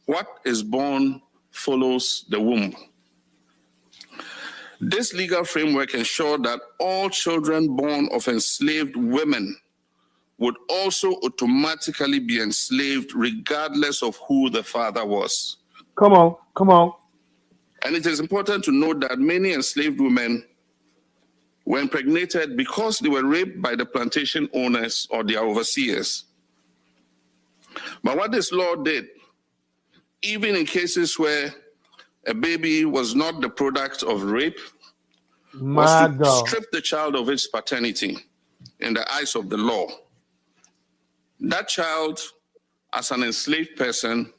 what is born follows the womb. This legal framework ensured that all children born of enslaved women would also automatically be enslaved regardless of who the father was. Come on. And it is important to note that many enslaved women were impregnated because they were raped by the plantation owners or their overseers. But what this law did, even in cases where a baby was not the product of rape, was to strip the child of its paternity in the eyes of the law. That child, as an enslaved person,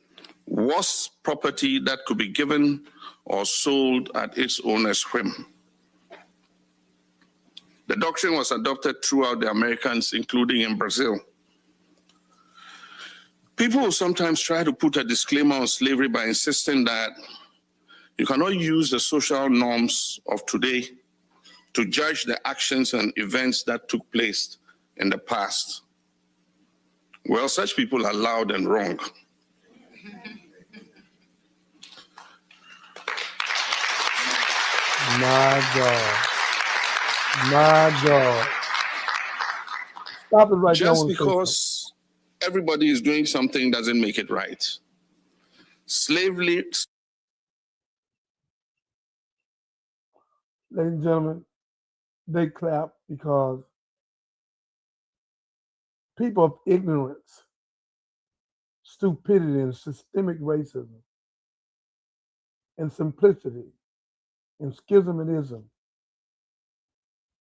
was property that could be given or sold at its owner's whim. The doctrine was adopted throughout the Americas, including in Brazil. People will sometimes try to put a disclaimer on slavery by insisting that you cannot use the social norms of today to judge the actions and events that took place in the past. Well, such people are loud and wrong. My God. Stop it right now. Just because everybody is doing something doesn't make it right. Slavery. Ladies and gentlemen, they clap because people of ignorance, stupidity, and systemic racism, and simplicity, and schismatism,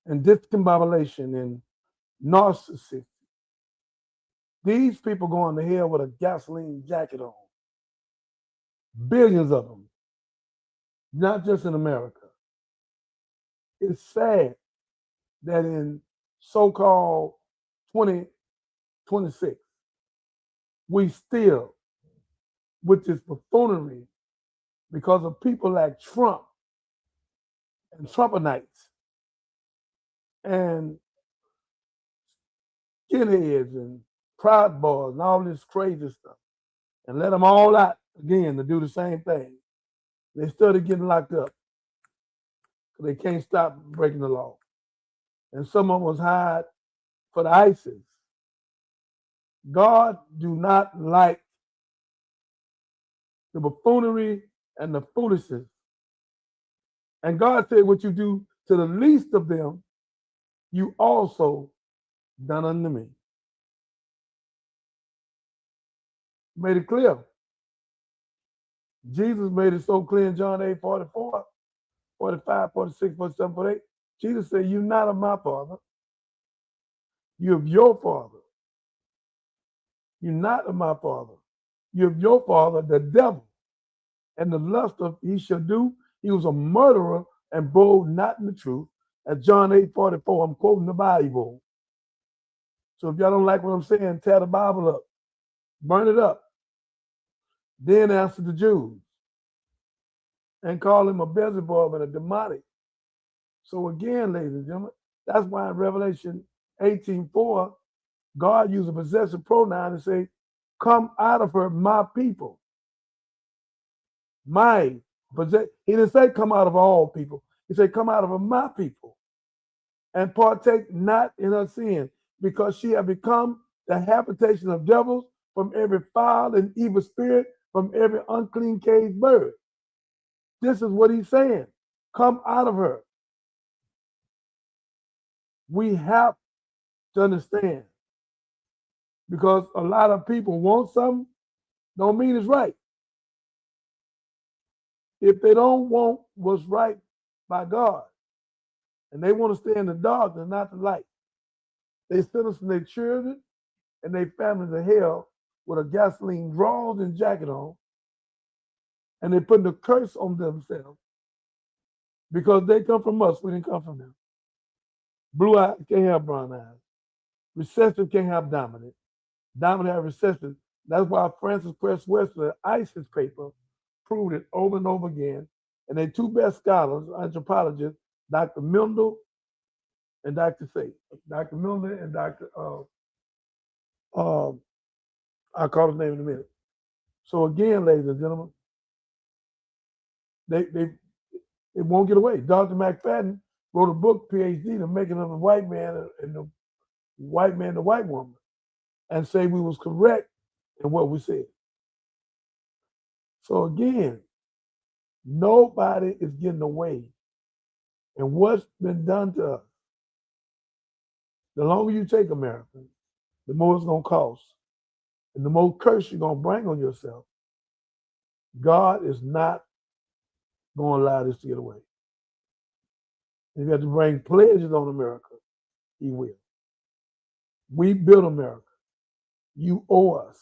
and discombobulation, and narcissism. These people going to hell with a gasoline jacket on. Billions of them, not just in America. It's sad that in so-called 2026, we still, with this buffoonery, because of people like Trump and Trumpanites, and skinheads and Proud Boys and all this crazy stuff, and let them all out again to do the same thing. They started getting locked up because they can't stop breaking the law. And some of them was hired for the ISIS. God do not like the buffoonery and the foolishness. And God said, what you do to the least of them, you also done unto me. Made it clear. Jesus made it so clear in John 8, 44, 45, 46, 47, 48. Jesus said, you're not of my Father. You're of your Father. You're not of my Father. You're of your father, the devil. And the lust of he shall do. He was a murderer and bold not in the truth. At John 8, 44, I'm quoting the Bible. So if y'all don't like what I'm saying, tear the Bible up. Burn it up. Then answer the Jews. And call him a Beelzebub and a demonic. So again, ladies and gentlemen, that's why in Revelation 18:4, God used a possessive pronoun to say, come out of her, my people. My possess. He didn't say come out of all people. He said come out of her, my people. And partake not in her sin, because she had become the habitation of devils, from every foul and evil spirit, from every unclean caged bird. This is what he's saying. Come out of her. We have to understand, because a lot of people want something, don't mean it's right. If they don't want what's right by God, and they want to stay in the dark and not the light, they send us their children and their families to hell with a gasoline drawers and jacket on, and they put the curse on themselves because they come from us, we didn't come from them. Blue eyes can't have brown eyes. Recessive can't have dominant. Dominant have recessive. That's why Francis Cress Westler, ISIS paper, proved it over and over again. And their two best scholars, anthropologists, Dr. Milner and Dr. Faith. Dr. Milner and Dr. I'll call his name in a minute. So again, ladies and gentlemen, they won't get away. Dr. McFadden wrote a book, PhD, The Making of the White Man and the White Man, the White Woman, and say we was correct in what we said. So again, nobody is getting away. And what's been done to us, the longer you take America, the more it's going to cost. And the more curse you're going to bring on yourself. God is not going to allow this to get away. If you have to bring pledges on America, he will. We built America. You owe us.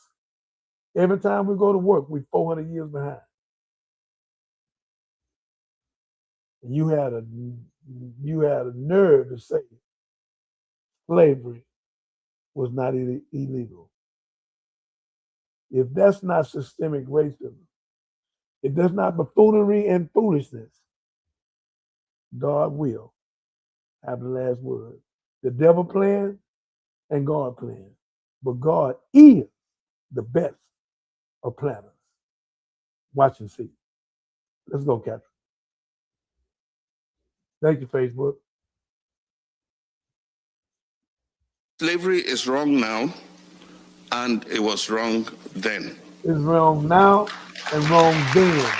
Every time we go to work, we're 400 years behind. And you had a nerve to say slavery was not illegal. If that's not systemic racism, if that's not buffoonery and foolishness, God will have the last word. The devil plans and God plans. But God is the best of planners. Watch and see. Let's go, Catherine. Thank you, Facebook. Slavery is wrong now, and it was wrong then. It's wrong now and wrong then.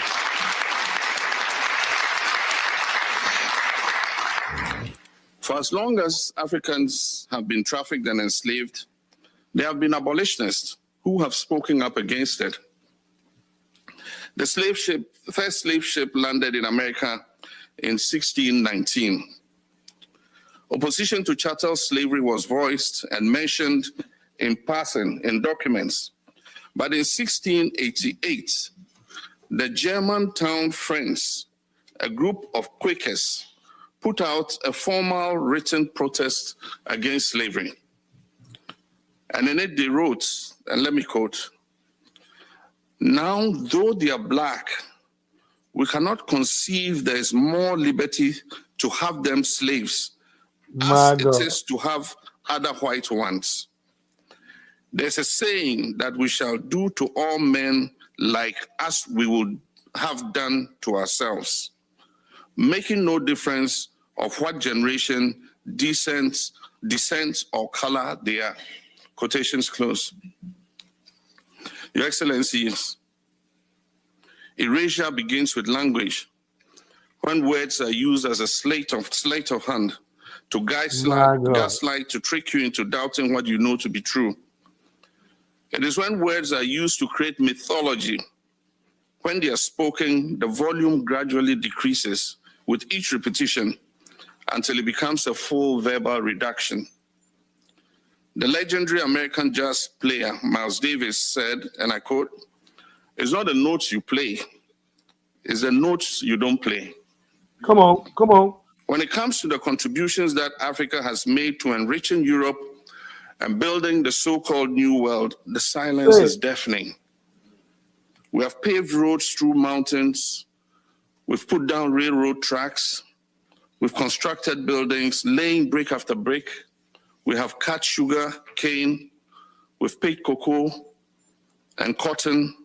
For as long as Africans have been trafficked and enslaved, there have been abolitionists who have spoken up against it. The first slave ship landed in America in 1619. Opposition to chattel slavery was voiced and mentioned in passing in documents. But in 1688, the Germantown Friends, a group of Quakers, put out a formal written protest against slavery. And in it they wrote, and let me quote, "Now, though they are black, we cannot conceive there is more liberty to have them slaves My as God. it is to have other white ones. There's a saying that we shall do to all men like as we would have done to ourselves, making no difference of what generation, descent, or color they are. Quotations close. Your Excellencies, erasure begins with language. When words are used as a sleight of hand to gaslight, to trick you into doubting what you know to be true. It is when words are used to create mythology. When they are spoken, the volume gradually decreases with each repetition until it becomes a full verbal reduction. The legendary American jazz player Miles Davis said, and I quote, "It's not the notes you play, it's the notes you don't play." Come on, come on. When it comes to the contributions that Africa has made to enriching Europe and building the so-called New World, the silence is deafening. We have paved roads through mountains. We've put down railroad tracks. We've constructed buildings, laying brick after brick. We have cut sugar, cane. We've picked cocoa and cotton.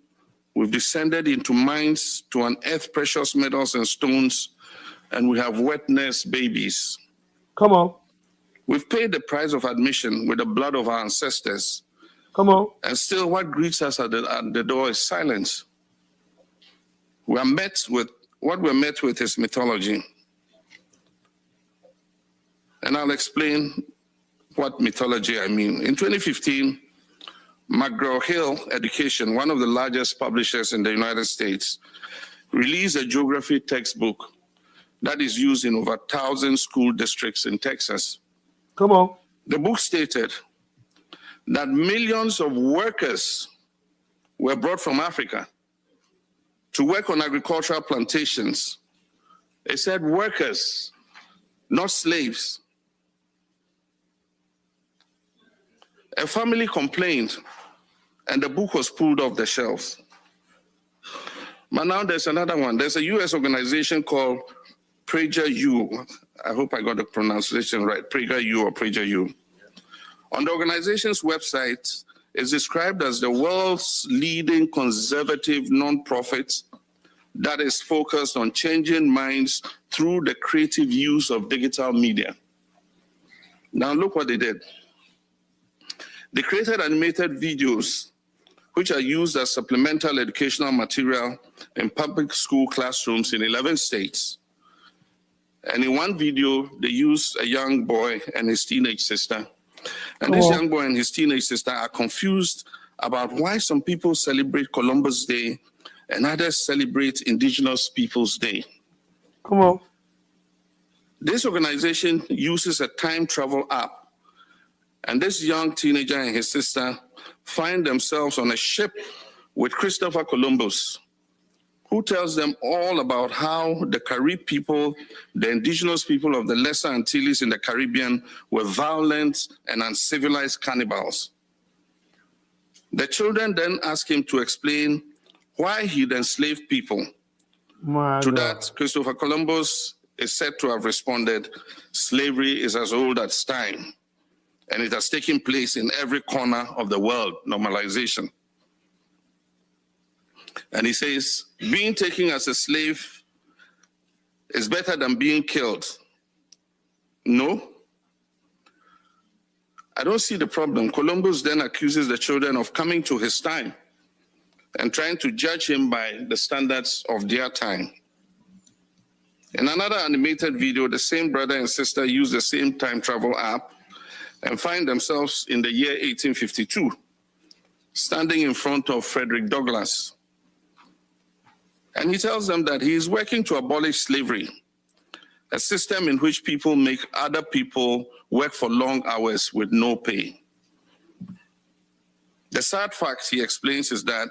We've descended into mines to unearth precious metals and stones, and we have wet-nursed babies. Come on. We've paid the price of admission with the blood of our ancestors. Come on. And still what greets us at the door is silence. What we're met with is mythology. And I'll explain what mythology I mean. In 2015, McGraw-Hill Education, one of the largest publishers in the United States, released a geography textbook that is used in over 1,000 school districts in Texas. Come on. The book stated that millions of workers were brought from Africa to work on agricultural plantations. It said workers, not slaves. A family complained, and the book was pulled off the shelves. But now there's another one. There's a US organization called PragerU. I hope I got the pronunciation right, PragerU or PragerU. On the organization's website, it's described as the world's leading conservative nonprofit that is focused on changing minds through the creative use of digital media. Now look what they did. They created animated videos which are used as supplemental educational material in public school classrooms in 11 states. And in one video, they used a young boy and his teenage sister. And this young boy and his teenage sister are confused about why some people celebrate Columbus Day and others celebrate Indigenous Peoples Day. Come on. This organization uses a time travel app. And this young teenager and his sister find themselves on a ship with Christopher Columbus, who tells them all about how the Carib people, the indigenous people of the Lesser Antilles in the Caribbean, were violent and uncivilized cannibals. The children then ask him to explain why he'd enslaved people. To that, Christopher Columbus is said to have responded, "Slavery is as old as time, and it has taken place in every corner of the world, normalization." And he says, being taken as a slave is better than being killed. No, I don't see the problem. Columbus then accuses the children of coming to his time and trying to judge him by the standards of their time. In another animated video, the same brother and sister use the same time travel app and find themselves in the year 1852, standing in front of Frederick Douglass. And he tells them that he is working to abolish slavery, a system in which people make other people work for long hours with no pay. The sad fact, he explains, is that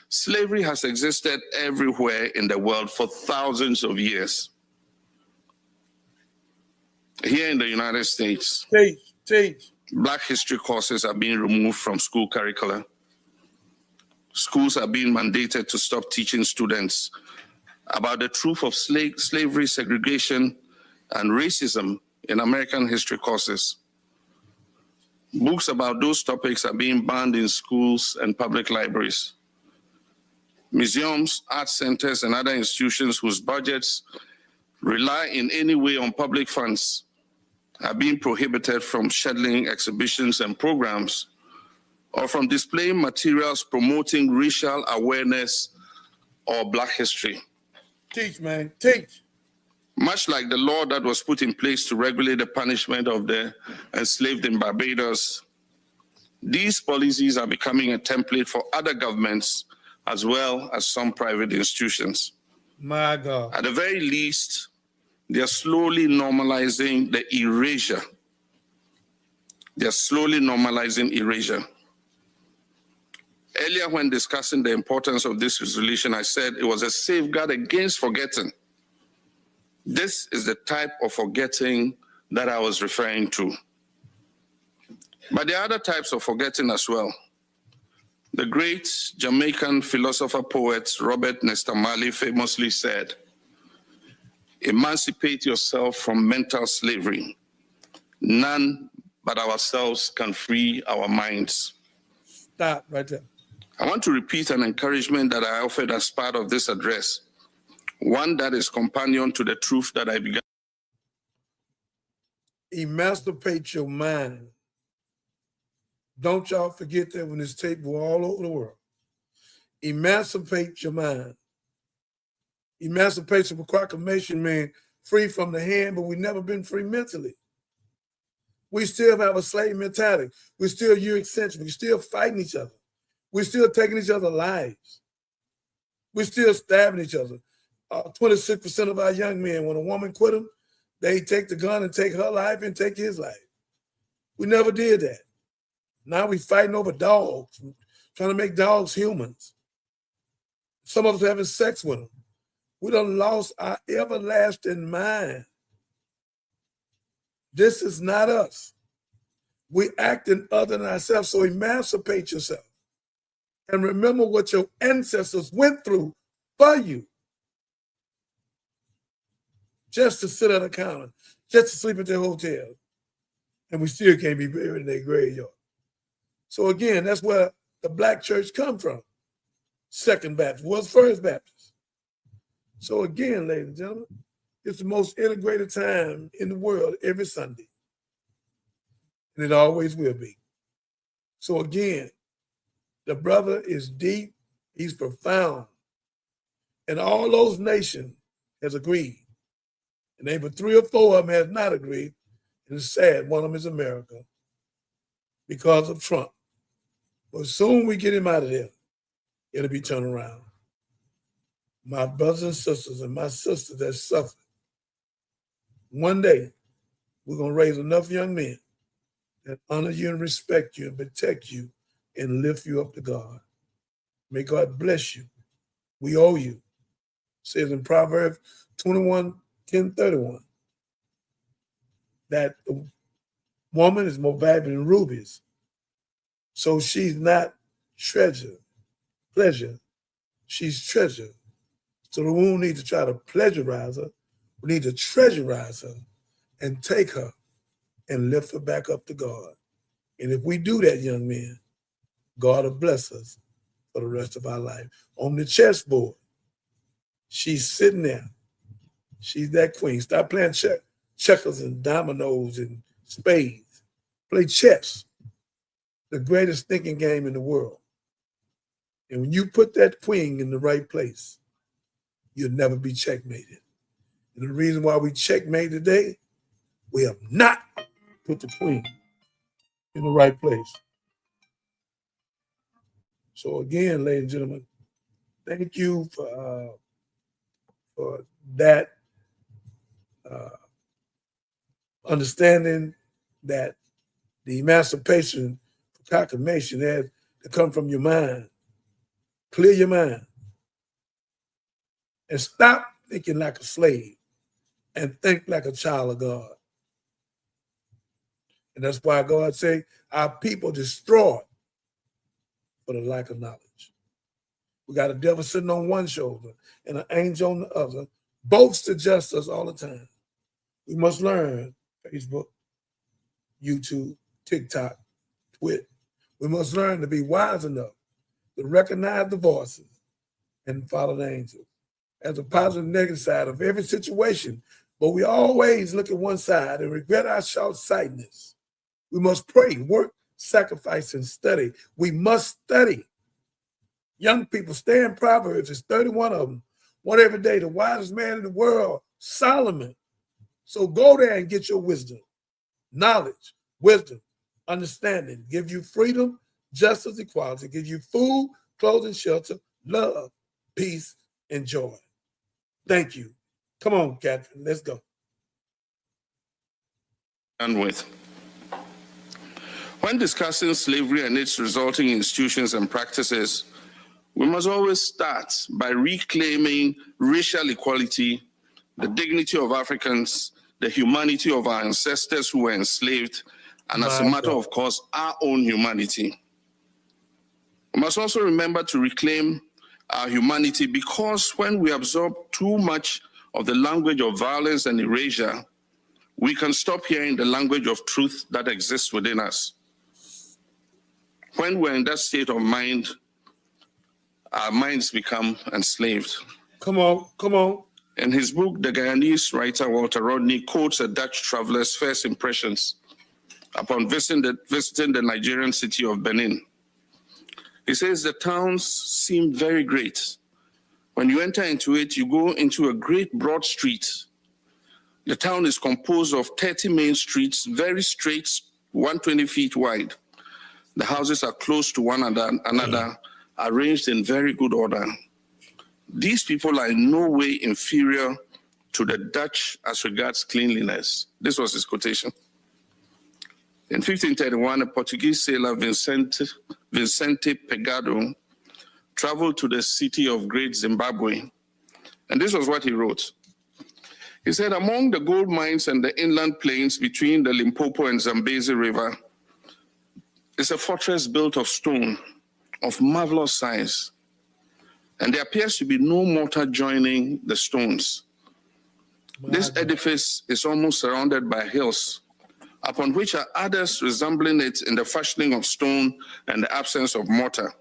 slavery has existed everywhere in the world for thousands of years. Here in the United States, Black history courses are being removed from school curricula. Schools are being mandated to stop teaching students about the truth of slavery, segregation, and racism in American history courses. Books about those topics are being banned in schools and public libraries. Museums, art centers, and other institutions whose budgets rely in any way on public funds are being prohibited from scheduling exhibitions and programs or from displaying materials promoting racial awareness or Black history. Teach, man, teach. Much like the law that was put in place to regulate the punishment of the enslaved in Barbados, these policies are becoming a template for other governments as well as some private institutions. My God. At the very least, they are slowly normalizing the erasure. They are slowly normalizing erasure. Earlier, when discussing the importance of this resolution, I said it was a safeguard against forgetting. This is the type of forgetting that I was referring to. But there are other types of forgetting as well. The great Jamaican philosopher-poet Robert Nesta Marley famously said, "Emancipate yourself from mental slavery. None but ourselves can free our minds." Stop right there. I want to repeat an encouragement that I offered as part of this address, one that is companion to the truth that I began. Emancipate your mind. Don't y'all forget that when this tape go all over the world. Emancipate your mind. Emancipation for proclamation means free from the hand, but we've never been free mentally. We still have a slave mentality. We're still Eurocentric. We're still fighting each other. We're still taking each other's lives. We're still stabbing each other. 26% of our young men, when a woman quit them, they take the gun and take her life and take his life. We never did that. Now we fighting over dogs, trying to make dogs humans. Some of us having sex with them. We done lost our everlasting mind. This is not us. We acting other than ourselves, so emancipate yourself. And remember what your ancestors went through for you. Just to sit at a counter, just to sleep at their hotel. And we still can't be buried in their graveyard. So again, that's where the Black church come from. Second Baptist was First Baptist. So again, ladies and gentlemen, it's the most integrated time in the world every Sunday. And it always will be. So again, the brother is deep, he's profound. And all those nations has agreed. And maybe 3 or 4 of them have not agreed. And it's sad, one of them is America because of Trump. But soon we get him out of there, it'll be turned around. My brothers and sisters and my sisters that suffer, one day we're going to raise enough young men that honor you and respect you and protect you and lift you up to God. May God bless you. We owe you. It says in Proverbs 21:10-31 that the woman is more valuable than rubies. So she's not pleasure. She's treasure. So we don't need to try to pleasurize her. We need to treasurize her and take her and lift her back up to God. And if we do that, young men, God will bless us for the rest of our life. On the chessboard, she's sitting there. She's that queen. Stop playing checkers and dominoes and spades. Play chess, the greatest thinking game in the world. And when you put that queen in the right place, you'll never be checkmated. And the reason why we checkmate today, we have not put the queen in the right place. So again, ladies and gentlemen, thank you for that understanding that the emancipation proclamation has to come from your mind. Clear your mind. And stop thinking like a slave and think like a child of God. And that's why God say our people destroyed for the lack of knowledge. We got a devil sitting on one shoulder and an angel on the other, both suggest us all the time. We must learn Facebook, YouTube, TikTok, Twitter. We must learn to be wise enough to recognize the voices and follow the angels. As a positive and negative side of every situation, but we always look at one side and regret our short-sightedness. We must pray, work, sacrifice, and study. We must study. Young people, stay in Proverbs. There's 31 of them. One every day. The wisest man in the world, Solomon. So go there and get your wisdom, knowledge, wisdom, understanding. Give you freedom, justice, equality. Give you food, clothing, shelter, love, peace, and joy. Thank you. Come on, Catherine. Let's go. And with. When discussing slavery and its resulting institutions and practices, we must always start by reclaiming racial equality, the dignity of Africans, the humanity of our ancestors who were enslaved, and as a matter of course, our own humanity. We must also remember to reclaim our humanity, because when we absorb too much of the language of violence and erasure, we can stop hearing the language of truth that exists within us. When we're in that state of mind, our minds become enslaved. Come on, come on. In his book, the Guyanese writer Walter Rodney quotes a Dutch traveler's first impressions upon visiting the Nigerian city of Benin. He says the towns seem very great. When you enter into it, you go into a great broad street. The town is composed of 30 main streets, very straight, 120 feet wide. The houses are close to one another, arranged in very good order. These people are in no way inferior to the Dutch as regards cleanliness. This was his quotation. In 1531, a Portuguese sailor, Vicente Pegado, traveled to the city of Great Zimbabwe. And this was what he wrote. He said, among the gold mines and the inland plains between the Limpopo and Zambezi River is a fortress built of stone of marvelous size. And there appears to be no mortar joining the stones. This edifice is almost surrounded by hills, upon which are others resembling it in the fashioning of stone and the absence of mortar.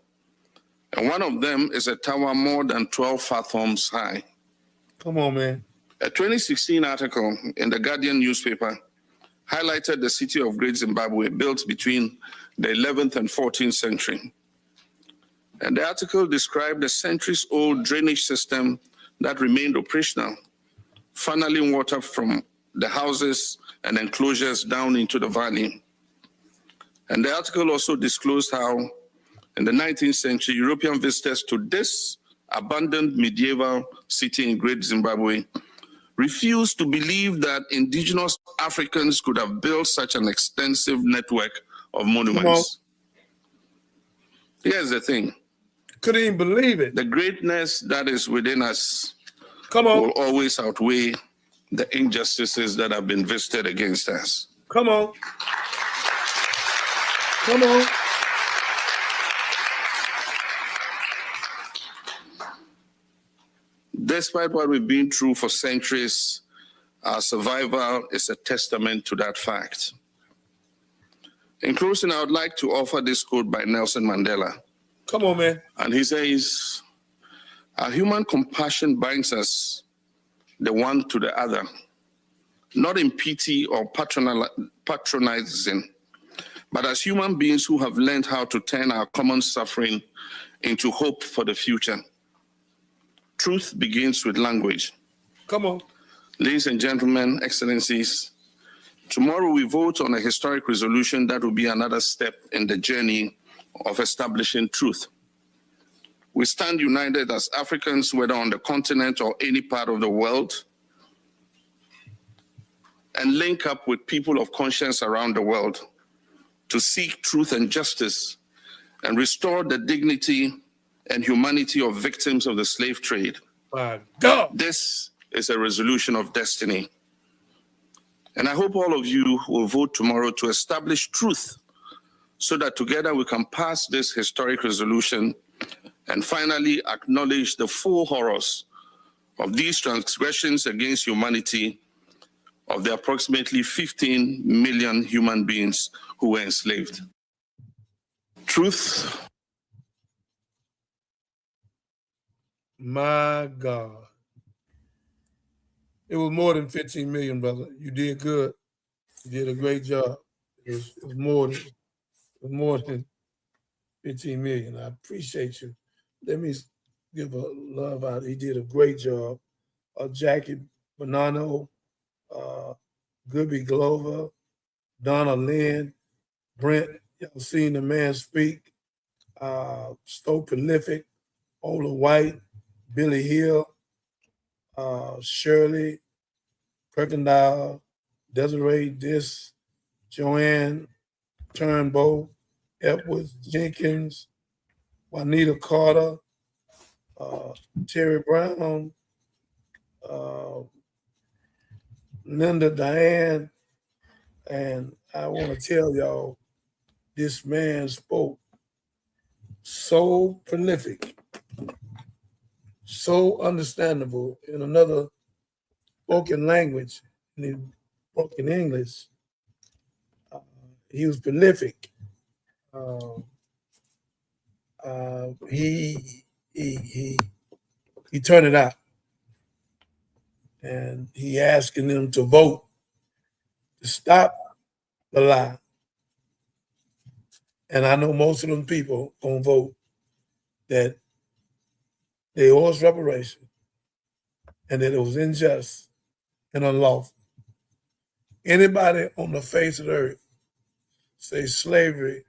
And one of them is a tower more than 12 fathoms high. Come on, man. A 2016 article in the Guardian newspaper highlighted the city of Great Zimbabwe, built between the 11th and 14th century. And the article described a centuries-old drainage system that remained operational, funneling water from the houses and enclosures down into the valley. And the article also disclosed how, in the 19th century, European visitors to this abandoned medieval city in Great Zimbabwe refused to believe that indigenous Africans could have built such an extensive network of monuments. Here's the thing. Couldn't even believe it. The greatness that is within us will always outweigh the injustices that have been visited against us. Come on. Come on. Despite what we've been through for centuries, our survival is a testament to that fact. In closing, I would like to offer this quote by Nelson Mandela. Come on, man. And he says, our human compassion binds us the one to the other, not in pity or patronizing, but as human beings who have learned how to turn our common suffering into hope for the future. Truth begins with language. Come on. Ladies and gentlemen, excellencies, tomorrow we vote on a historic resolution that will be another step in the journey of establishing truth. We stand united as Africans, whether on the continent or any part of the world, and link up with people of conscience around the world to seek truth and justice and restore the dignity and humanity of victims of the slave trade. My God. This is a resolution of destiny. And I hope all of you will vote tomorrow to establish truth so that together we can pass this historic resolution and finally acknowledge the full horrors of these transgressions against humanity of the approximately 15 million human beings who were enslaved. Truth. My God. It was more than 15 million, brother. You did good. You did a great job. It was more than 15 million. I appreciate you. Let me give a love out. He did a great job. Jackie Bonanno, Gooby Glover, Donna Lynn, Brent, y'all seen the man speak. So prolific, Ola White, Billy Hill, Shirley, Perkindale, Desiree Dis, Joanne Turnbow, Edwards Jenkins, Juanita Carter, Terry Brown, Linda Diane, and I want to tell y'all, this man spoke so prolific, so understandable in another spoken language, and he spoke in English. He was prolific. He turned it out, and he asking them to vote to stop the lie. And I know most of them people gonna vote that they owe us reparation and that it was unjust and unlawful. Anybody on the face of the earth say slavery,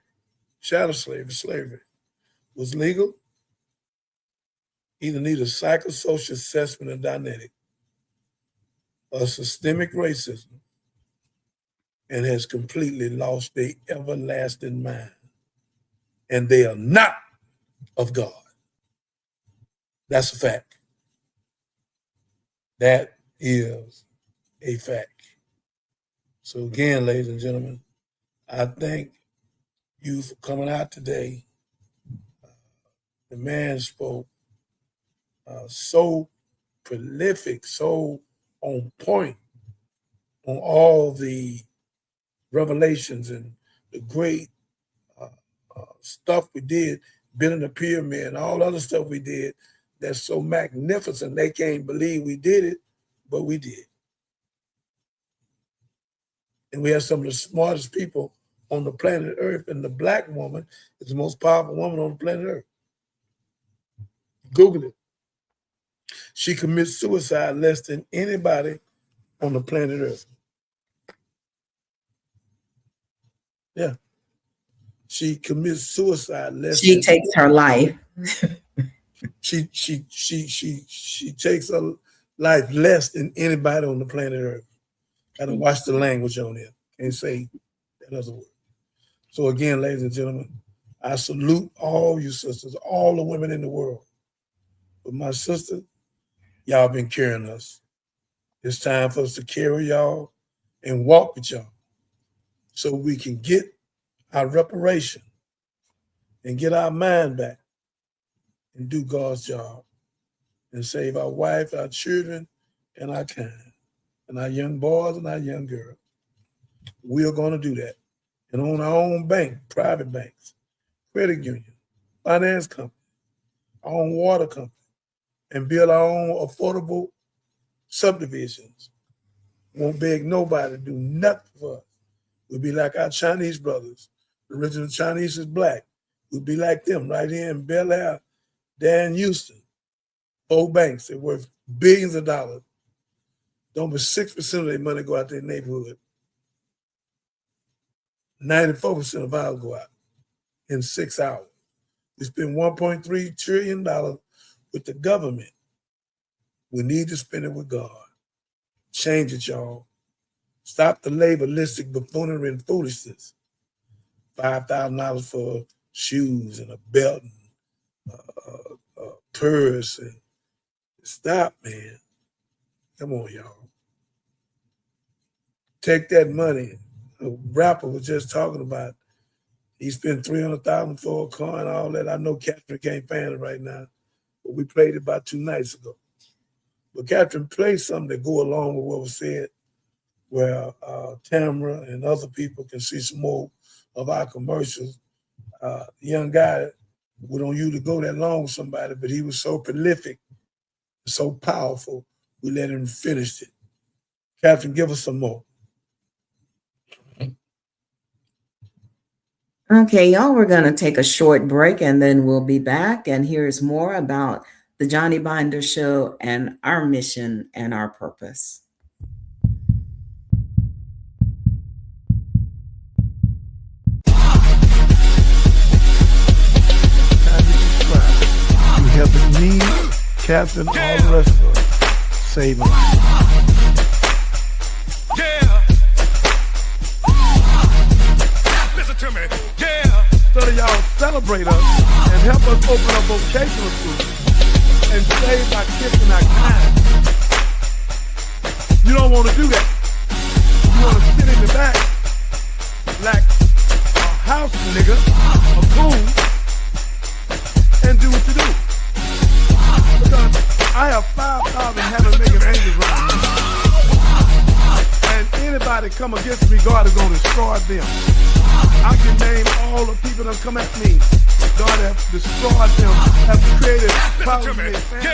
shadow slavery was legal, either need a psychosocial assessment of dynamic or systemic racism and has completely lost their everlasting mind. And they are not of God. That's a fact. That is a fact. So again, ladies and gentlemen, I thank you for coming out today. The man spoke so prolific, so on point on all the revelations and the great stuff we did, building the pyramid and all other stuff we did that's so magnificent. They can't believe we did it, but we did. And we have some of the smartest people on the planet Earth, and the Black woman is the most powerful woman on the planet Earth. Google it. She commits suicide less than anybody on the planet Earth. Yeah. She commits suicide less She than takes her life. She takes her life less than anybody on the planet Earth. Gotta watch the language on it and say that other word. So again, ladies and gentlemen, I salute all you sisters, all the women in the world. But my sister, y'all been carrying us. It's time for us to carry y'all and walk with y'all so we can get our reparation and get our mind back and do God's job and save our wife, our children, and our kind, and our young boys and our young girls. We are going to do that. And own our own bank, private banks, credit union, finance company, our own water company, and build our own affordable subdivisions. Won't beg nobody to do nothing for us. We'll be like our Chinese brothers. The original Chinese is Black. We'll be like them right here in Bel Air, there in Houston. 4 banks, they're worth billions of dollars. Only 6% of their money go out their neighborhood. 94% of ours go out in 6 hours. We spend $1.3 trillion with the government. We need to spend it with God. Change it, y'all. Stop the laboristic buffoonery and foolishness. $5,000 for shoes and a belt and a purse. And stop, man. Come on, y'all. Take that money. A rapper was just talking about, he spent $300,000 for a car and all that. I know Catherine can't find it right now, but we played it about 2 nights ago. But Catherine played something that go along with what was said. where Tamara and other people can see some more of our commercials. The young guy, we don't usually go that long with somebody, but he was so prolific, so powerful, we let him finish it. Captain, give us some more. Okay, y'all, we're going to take a short break and then we'll be back. And here's more about the Johnny Binder Show and our mission and our purpose. You helping me, Captain, all the rest of us, save lives. Listen to me. So that y'all celebrate us and help us open up vocational schools and save our kids and our kind. You don't want to do that. You want to sit in the back like a house nigga, a fool, and do what you do. Because I have 5,000 heaven making angels around me. And anybody come against me, God is going to destroy them. I can name all the people that come at me. God have destroyed them, have created problems in their family.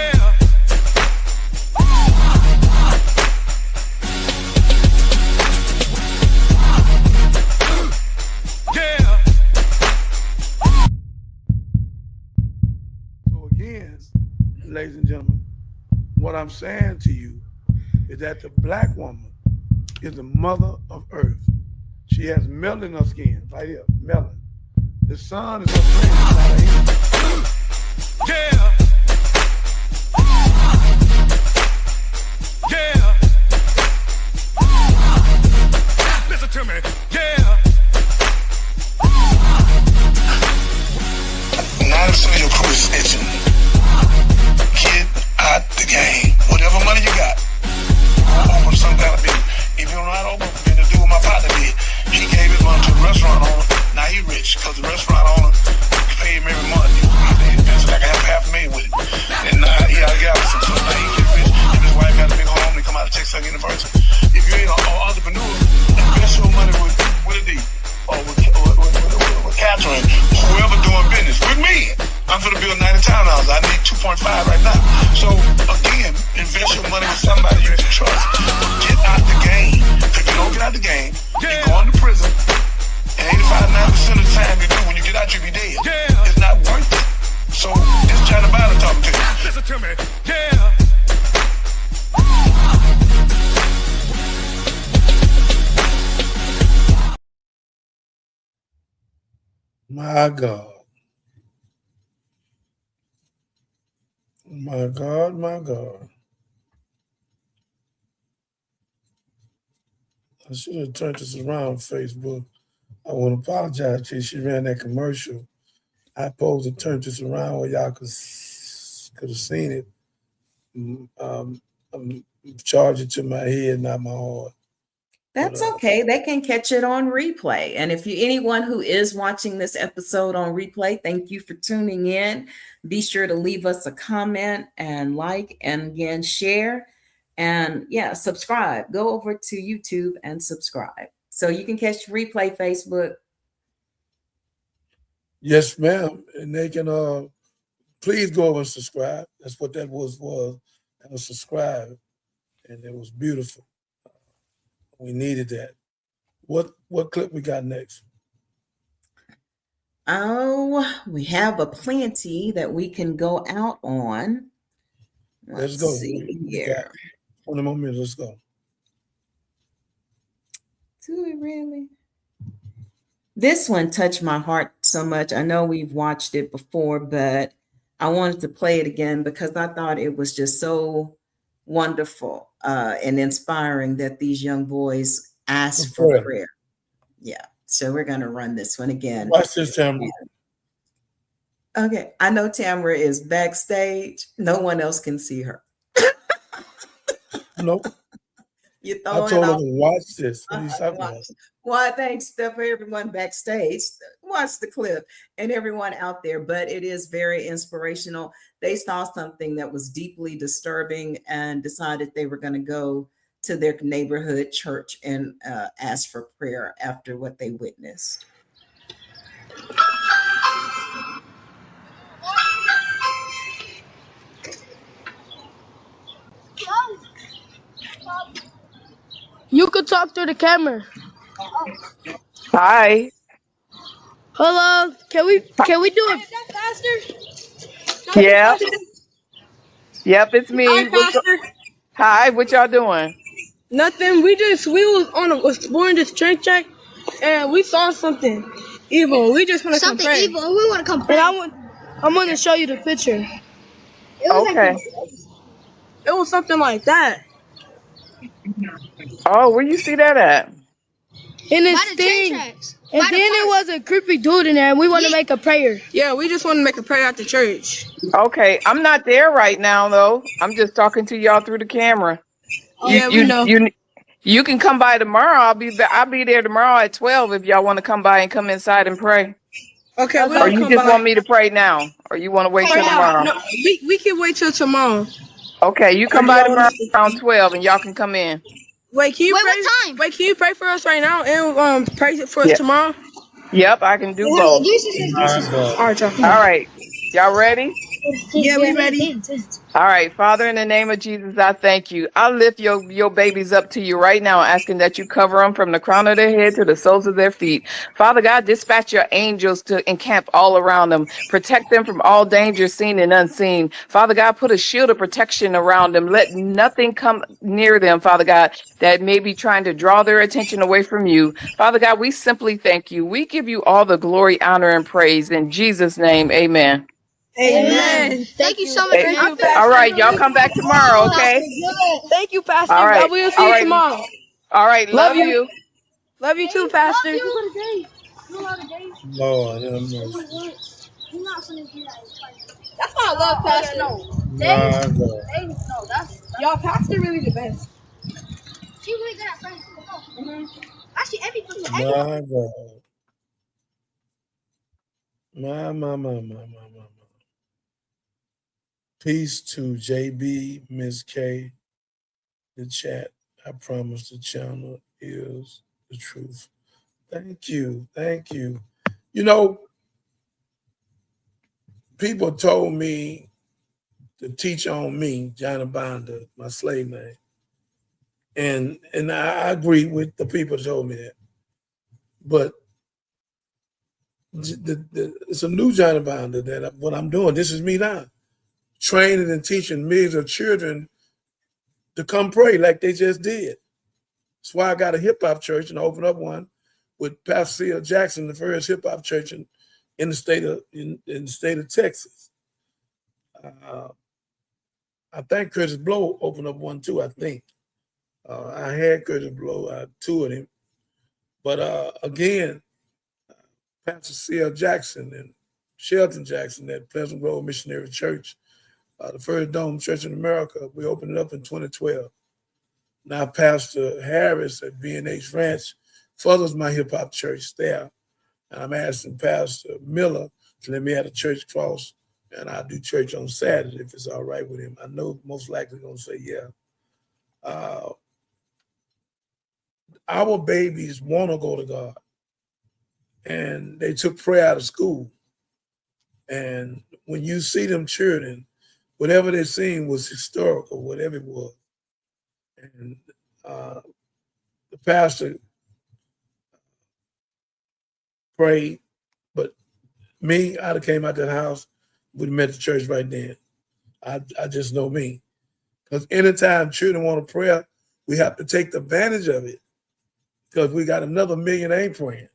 So again, ladies and gentlemen, what I'm saying to you is that the black woman is the mother of earth. She has melanin in her skin, right here, melanin. The sun is her friend, it's not her enemy. Listen to me. Now to your crew is snitching. Get out the game. Whatever money you got, go open some kind of business. If you don't know how to open a business, do what my partner did. He gave his money to the restaurant owner. Now he rich because the restaurant owner paid him every month. He invested like $500,000 with it. And now he out of Galveston. So now he get rich. Him and his wife got a big home. They come out of Texas University. If you ain't an entrepreneur, invest your money with a D or with Catherine, whoever doing business. With me, I'm going to build 90 townhouses. I need 2.5 right now. So again, invest your money with somebody you can trust. Get out the game. If you don't get out the game, you're going to prison. And 85-90% of the time you do, when you get out, you'll be dead. It's not worth it. So it's Johnny Binder talking to you. Listen to me. My God. My God, my God. I should have turned this around, Facebook. I want to apologize to you. She ran that commercial. I supposed to turn this around where y'all could have seen it. I'm charging to my head, not my heart. That's okay. They can catch it on replay. And if anyone who is watching this episode on replay, thank you for tuning in. Be sure to leave us a comment and like, and again, share, and yeah, subscribe. Go over to YouTube and subscribe so you can catch replay. Facebook. Yes, ma'am. And they can please go over and subscribe. That's what that was. That was subscribe. And it was beautiful. We needed that. What clip we got next? Oh, we have a plenty that we can go out on. Let's go. See here. 20 more minutes. Let's go. Do we really? This one touched my heart so much. I know we've watched it before, but I wanted to play it again because I thought it was just so wonderful and inspiring that these young boys asked for prayer. Yeah. So we're going to run this one again. Watch this, Tamara. Okay. I know Tamara is backstage. No one else can see her. Nope. You I told her to watch this. What are you talking about? Well, thanks for everyone backstage. Watch the clip and everyone out there, but it is very inspirational. They saw something that was deeply disturbing and decided they were going to go to their neighborhood church and ask for prayer after what they witnessed. You could talk through the camera. Hi. Hello. Can we do it faster? Yep. Yep, it's me. Hi, Pastor. Hi, what y'all doing? Nothing. We was exploring this train track, and we saw something evil. We just want to come pray. Something evil. We want to come pray. And I'm going to show you the picture. Okay. It was something like that. Oh, where you see that at? In this thing. And then there was a creepy dude in there, and we want to make a prayer. Yeah, we just want to make a prayer at the church. Okay, I'm not there right now though. I'm just talking to y'all through the camera. Yeah, we know. You can come by tomorrow. I'll be there tomorrow at 12 if y'all want to come by and come inside and pray. Okay, or you just want me to pray now, or you want to wait till tomorrow? No, we can wait till tomorrow. Okay, you come by tomorrow around 12 and y'all can come in. Wait, can you pray? What time? Wait, can you pray for us right now and pray for us tomorrow? Yep, I can do both. All right, y'all ready? Yeah, we ready. All right, Father, in the name of Jesus, I thank you. I lift your babies up to you right now, asking that you cover them from the crown of their head to the soles of their feet. Father God, dispatch your angels to encamp all around them. Protect them from all danger seen and unseen. Father God, put a shield of protection around them. Let nothing come near them, Father God, that may be trying to draw their attention away from you. Father God, we simply thank you. We give you all the glory, honor, and praise. In Jesus' name, amen. Amen. Thank you so much. All right, y'all come back tomorrow, okay? Thank you, Pastor. All right. We'll see you tomorrow. All right, love you. Love you too, Pastor. Lord, have mercy. That's why I love Pastor. My God. Y'all, Pastor really the best. She's really good at praying. Actually, everybody. My God. My. Peace to JB, Ms. K, the chat. I promise the channel is the truth. Thank you. Thank you. You know, people told me to teach on me, Johnny Binder, my slave name. And I agree with the people who told me that. But it's a new Johnny Binder that what I'm doing. This is me now. Training and teaching millions of children to come pray like they just did. That's why I got a hip hop church and opened up one with Pastor C.L. Jackson, the first hip hop church in the state of Texas. I think Curtis Blow opened up one too. I think I had Curtis Blow. I toured him, but again, Pastor C.L. Jackson and Shelton Jackson at Pleasant Grove Missionary Church, the first dome church in America. We opened it up in 2012. Now Pastor Harris at B&H Ranch furthers my hip hop church staff. And I'm asking Pastor Miller to let me have a church cross, and I'll do church on Saturday if it's all right with him. I know most likely gonna say yeah. Our babies want to go to God, and they took prayer out of school. And when you see them children, whatever they're seeing was historical, whatever it was. And the pastor prayed, but me, I'd have came out that house, would have met the church right then. I just know me. Because anytime children want a prayer, we have to take advantage of it, because we got another million ain't praying.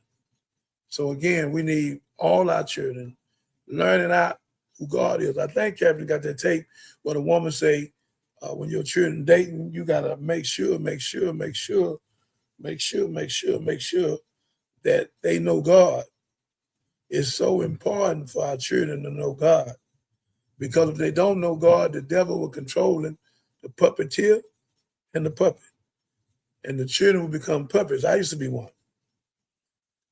So again, we need all our children learning out who God is. I think Captain got that tape where the woman say, when your children dating, you gotta make sure that they know God. It's so important for our children to know God, because if they don't know God, the devil will control them, the puppeteer and the puppet, and the children will become puppets. I used to be one.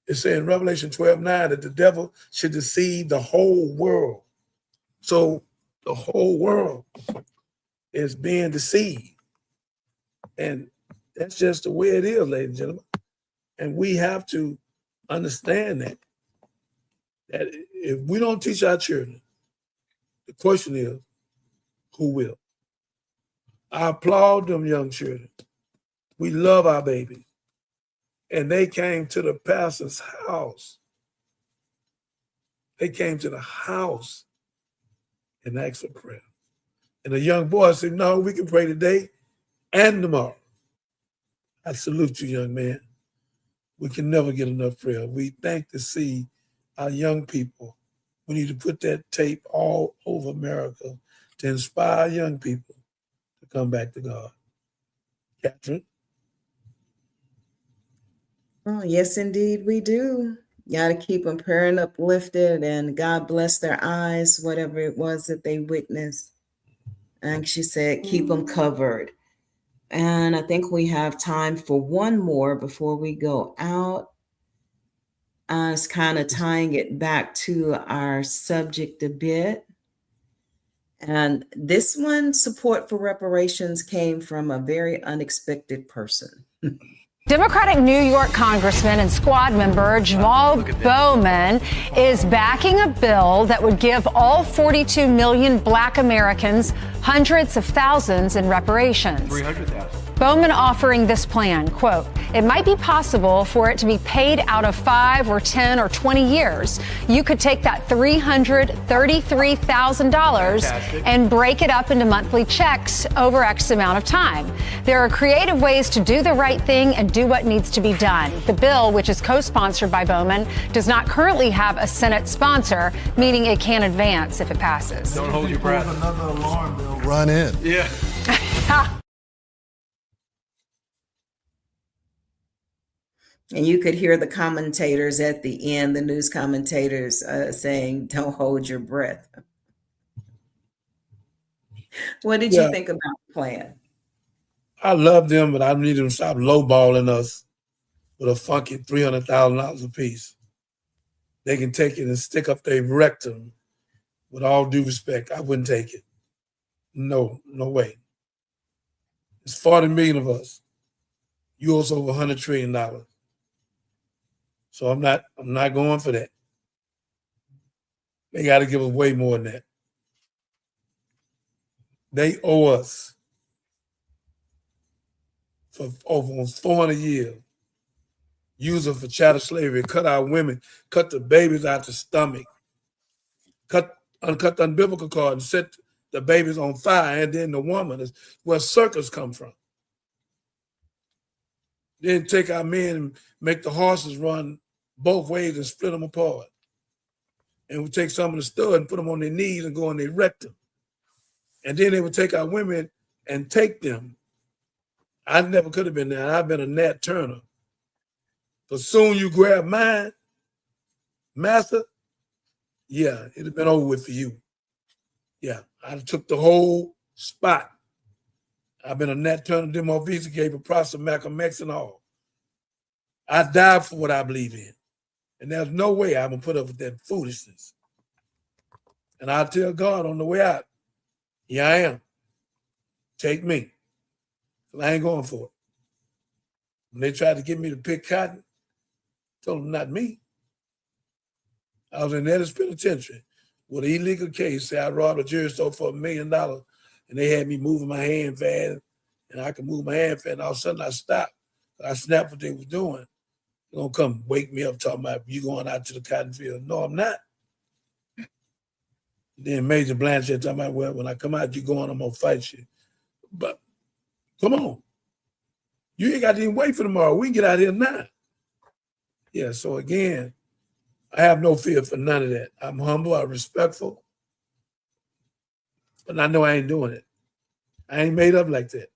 It says in Revelation 12:9 that the devil should deceive the whole world. So the whole world is being deceived. And That's just the way it is, ladies and gentlemen. And we have to understand that if we don't teach our children, the question is, who will? I applaud them young children. We love our babies. And they came to the pastor's house. They came to the house and asked for prayer. And the young boy said, no, we can pray today and tomorrow. I salute you, young man. We can never get enough prayer. We thank to see our young people. We need to put that tape all over America to inspire young people to come back to God. Catherine? Oh, yes, indeed, we do. Got to keep them praying uplifted, and God bless their eyes, whatever it was that they witnessed. And she said, keep them covered. And I think we have time for one more before we go out. It's kind of tying it back to our subject a bit. And this one, support for reparations, came from a very unexpected person. Democratic New York Congressman and squad member Jamal Bowman is backing a bill that would give all 42 million Black Americans hundreds of thousands in reparations. 300,000. Bowman offering this plan, quote, it might be possible for it to be paid out of 5 or 10 or 20 years. You could take that $333,000 and break it up into monthly checks over X amount of time. There are creative ways to do the right thing and do what needs to be done. The bill, which is co-sponsored by Bowman, does not currently have a Senate sponsor, meaning it can advance if it passes. Don't hold your breath. Another alarm bell. Run in. Yeah. And you could hear the commentators at the end, the news commentators saying, don't hold your breath. What did you think about the plan? I love them, but I need them to stop lowballing us with a funky $300,000 a piece. They can take it and stick up their rectum. With all due respect, I wouldn't take it. No way. It's 40 million of us. You owe us over $100 trillion. So I'm not going for that. They got to give us way more than that. They owe us for over 400 years. Use them for chattel slavery, cut our women, cut the babies out the stomach, uncut the umbilical cord and set the babies on fire, and then the woman is where circus come from. Then take our men and make the horses run both ways and split them apart. And we take some of the stud and put them on their knees and go on their rectum. And then they would take our women and take them. I never could have been there. I've been a Nat Turner. But soon you grab mine, master, yeah, it'd have been over with for you. Yeah, I took the whole spot. I've been a Nat Turner, demo visa, gave a process, Malcolm X and all. I died for what I believe in. And there's no way I'm going to put up with that foolishness. And I'll tell God on the way out, here I am. Take me. I ain't going for it. When they tried to get me to pick cotton, I told them not me. I was in Ellis Penitentiary with an illegal case. Say I robbed a jewelry store for $1 million, and they had me moving my hand fast, and I could move my hand fast, and all of a sudden I stopped. I snapped what they was doing. They're going to come wake me up talking about you going out to the cotton field. No, I'm not. Then Major Blanchard talking about, well, when I come out, you going, I'm going to fight you. But come on. You ain't got to even wait for tomorrow. We can get out here now. Yeah, so again, I have no fear for none of that. I'm humble, I'm respectful, but I know I ain't doing it. I ain't made up like that.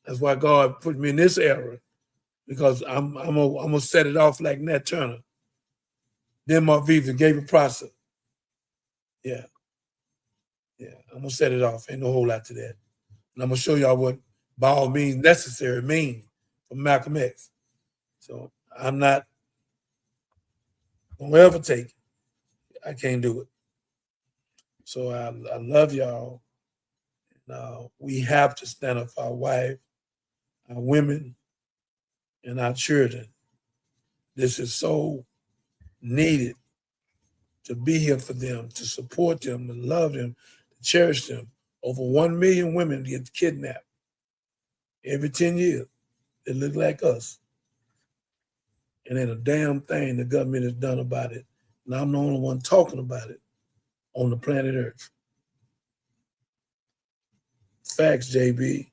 That's why God put me in this era, because I'm gonna set it off like Nat Turner. Then my visa gave a process. Yeah, I'm gonna set it off. Ain't no whole lot to that. And I'm gonna show y'all what by all means necessary mean from Malcolm X. So I'm not gonna ever take it. I can't do it. So I love y'all. We have to stand up for our wife. our women, and our children. This is so needed to be here for them, to support them, to love them, to cherish them. Over 1 million women get kidnapped every 10 years. They look like us. And ain't a damn thing the government has done about it. And I'm the only one talking about it on the planet Earth. Facts, JB.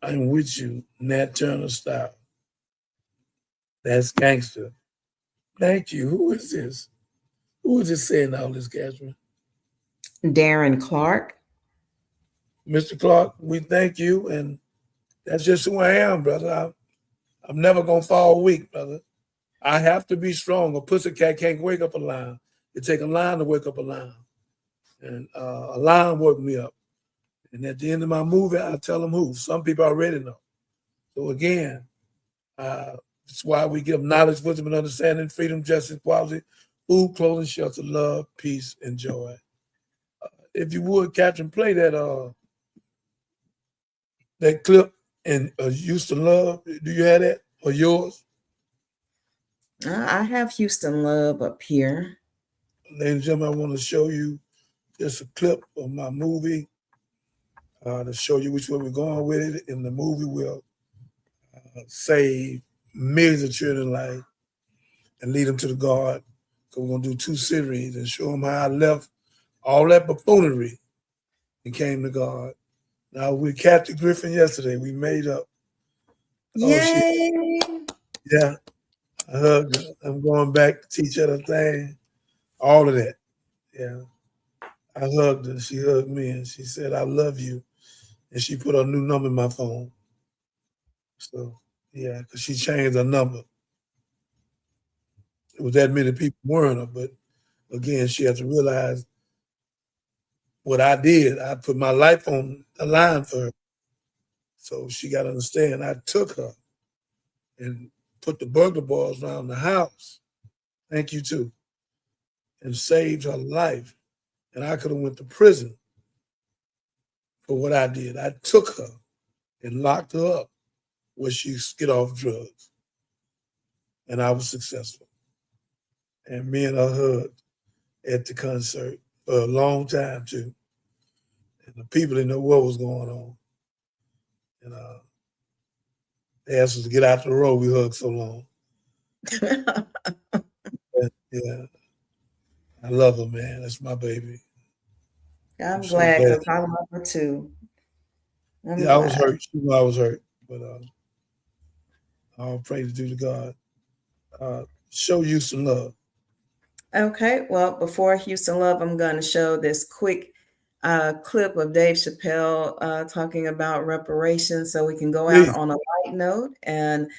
I'm with you, Nat Turner style. That's gangster. Thank you. Who is this? Who is this saying all this, Catherine? Darren Clark. Mr. Clark, we thank you. And that's just who I am, brother. I'm never going to fall weak, brother. I have to be strong. A pussycat can't wake up a lion. It take a lion to wake up a lion. And a lion woke me up. And at the end of my movie, I tell them who. Some people already know. So again, that's why we give knowledge, wisdom, and understanding, freedom, justice, equality, food, clothing, shelter, love, peace, and joy. If you would, Catherine, play that clip and Used to Love. Do you have that or yours? I have Houston Love up here. Ladies and gentlemen, I want to show you just a clip of my movie to show you which way we're going with it. In the movie, we'll save millions of children's lives and lead them to the God. So we're going to do 2 series and show them how I left all that buffoonery and came to God. Now, we Kathy Griffin yesterday. We made up. Yay! Yeah, I hugged her. I'm going back to teach her the thing. All of that. Yeah. I hugged her. She hugged me and she said, I love you. And she put her new number in my phone. So, yeah, because she changed her number. It was that many people weren't her, but again, she had to realize what I did. I put my life on the line for her. So she got to understand I took her and put the burglar bars around the house. Thank you, too. And saved her life. And I could have went to prison for what I did. I took her and locked her up where she get off drugs. And I was successful. And me and her hugged at the concert for a long time, too. And the people didn't know what was going on. And they asked us to get out the road. We hugged so long. Yeah. I love her, man. That's my baby. I'm glad because I love her too. I was hurt. She knew I was hurt. But all praise due to God. Show you some love. Okay. Well, before Houston Love, I'm going to show this quick clip of Dave Chappelle talking about reparations so we can go out on a light note. And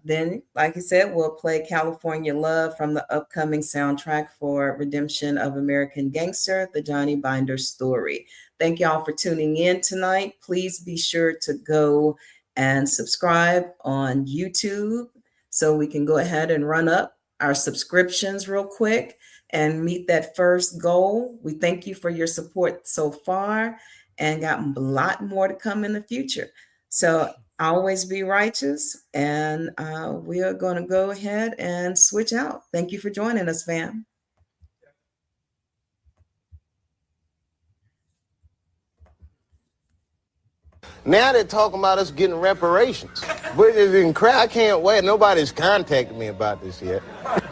then, like you said, we'll play California Love from the upcoming soundtrack for Redemption of American Gangster, the Johnny Binder story. Thank y'all for tuning in tonight. Please be sure to go and subscribe on YouTube so we can go ahead and run up our subscriptions real quick and meet that first goal. We thank you for your support so far and got a lot more to come in the future. So always be righteous, and we are going to go ahead and switch out. Thank you for joining us, fam. Now they're talking about us getting reparations, which is incredible. I can't wait. Nobody's contacted me about this yet.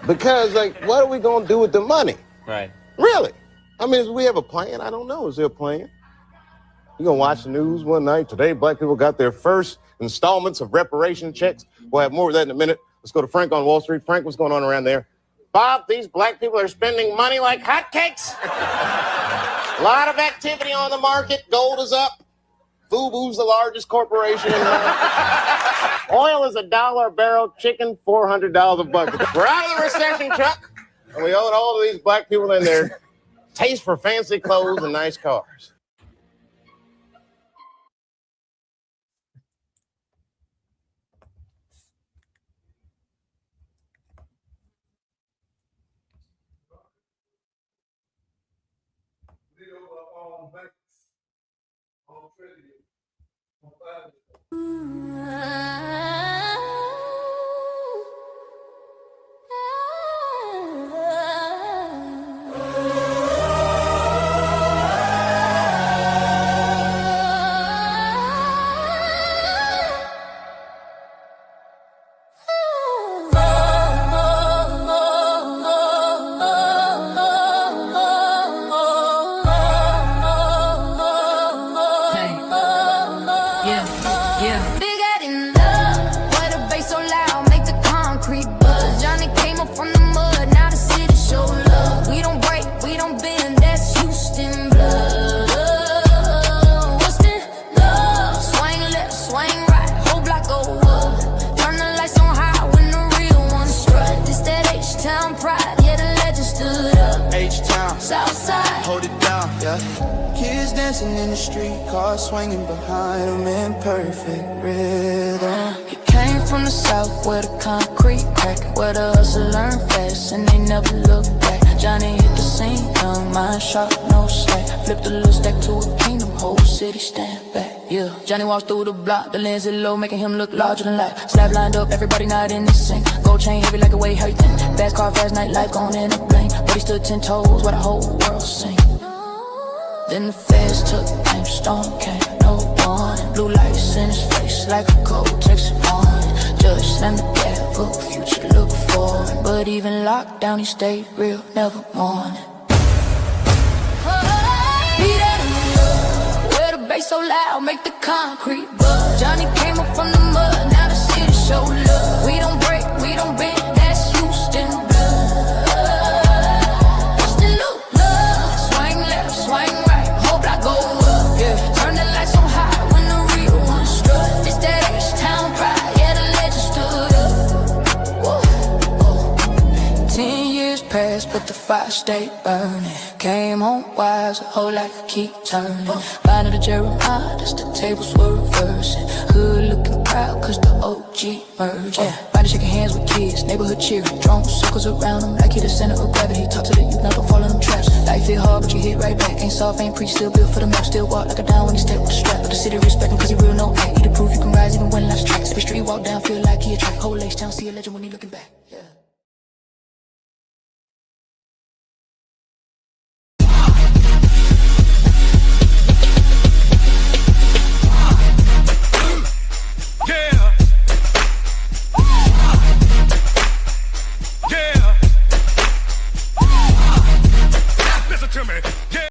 Because, like, what are we going to do with the money? Right. Really? I mean, do we have a plan? I don't know. Is there a plan? You're going to watch the news one night. Today, black people got their first installments of reparation checks. We'll have more of that in a minute. Let's go to Frank on Wall Street. Frank, what's going on around there? Bob, these black people are spending money like hotcakes. A lot of activity on the market. Gold is up. Fubu's the largest corporation in America. Oil is $1 a barrel. Chicken, $400 a bucket. We're out of the recession, Chuck. And we owe it all to these black people in their taste for fancy clothes and nice cars. Kids dancing in the street, cars swinging behind them in perfect rhythm. You came from the south where the concrete crack, where the hustle learn fast and they never look back. Johnny hit the scene, young mind sharp, no slack. Flipped the little stack to a kingdom, whole city stand back. Yeah, Johnny walks through the block, the lens is low, making him look larger than life. Slab lined up, everybody not in the sync. Gold chain heavy like a weight everything. Fast car, fast night, life gone in a blink. But he stood 10 toes while the whole world sing. Then the feds took aim, storm came, no warning. Blue lights in his face like a cold Texas morning. Judge slammed the gavel, future look forward. But even locked down, he stayed real, never mourning. Beat out in the mud, where the bass so loud, make the concrete buzz. Johnny came up from the mud, now the city show love. We don't break, we don't bend, that's Houston blood. Houston look love, swing left, swing right. Go up, yeah. Turn the lights on high when the real ones strut. It's that H-Town pride, yeah, the legend stood up. Whoa, whoa. 10 years passed, but the fire stayed burning. Came home wise, a whole life keep turning. Finding the Jeremiah, that's the tables were reversing. Hood looking proud, cause the OG merged, yeah. Body shaking hands with kids, neighborhood cheering. Drone circles around them, like he the center of gravity. Talk to the youth, now don't fall in them traps. Life hit hard, but you hit right back. Ain't soft, ain't preach, still built for the map. Still walk like a down when he step with the strap. But the city respect him cause he real no act. He the proof you can rise even when life's tracks. Every street walk down, feel like he a track. Whole H-Town, see a legend when he looking back.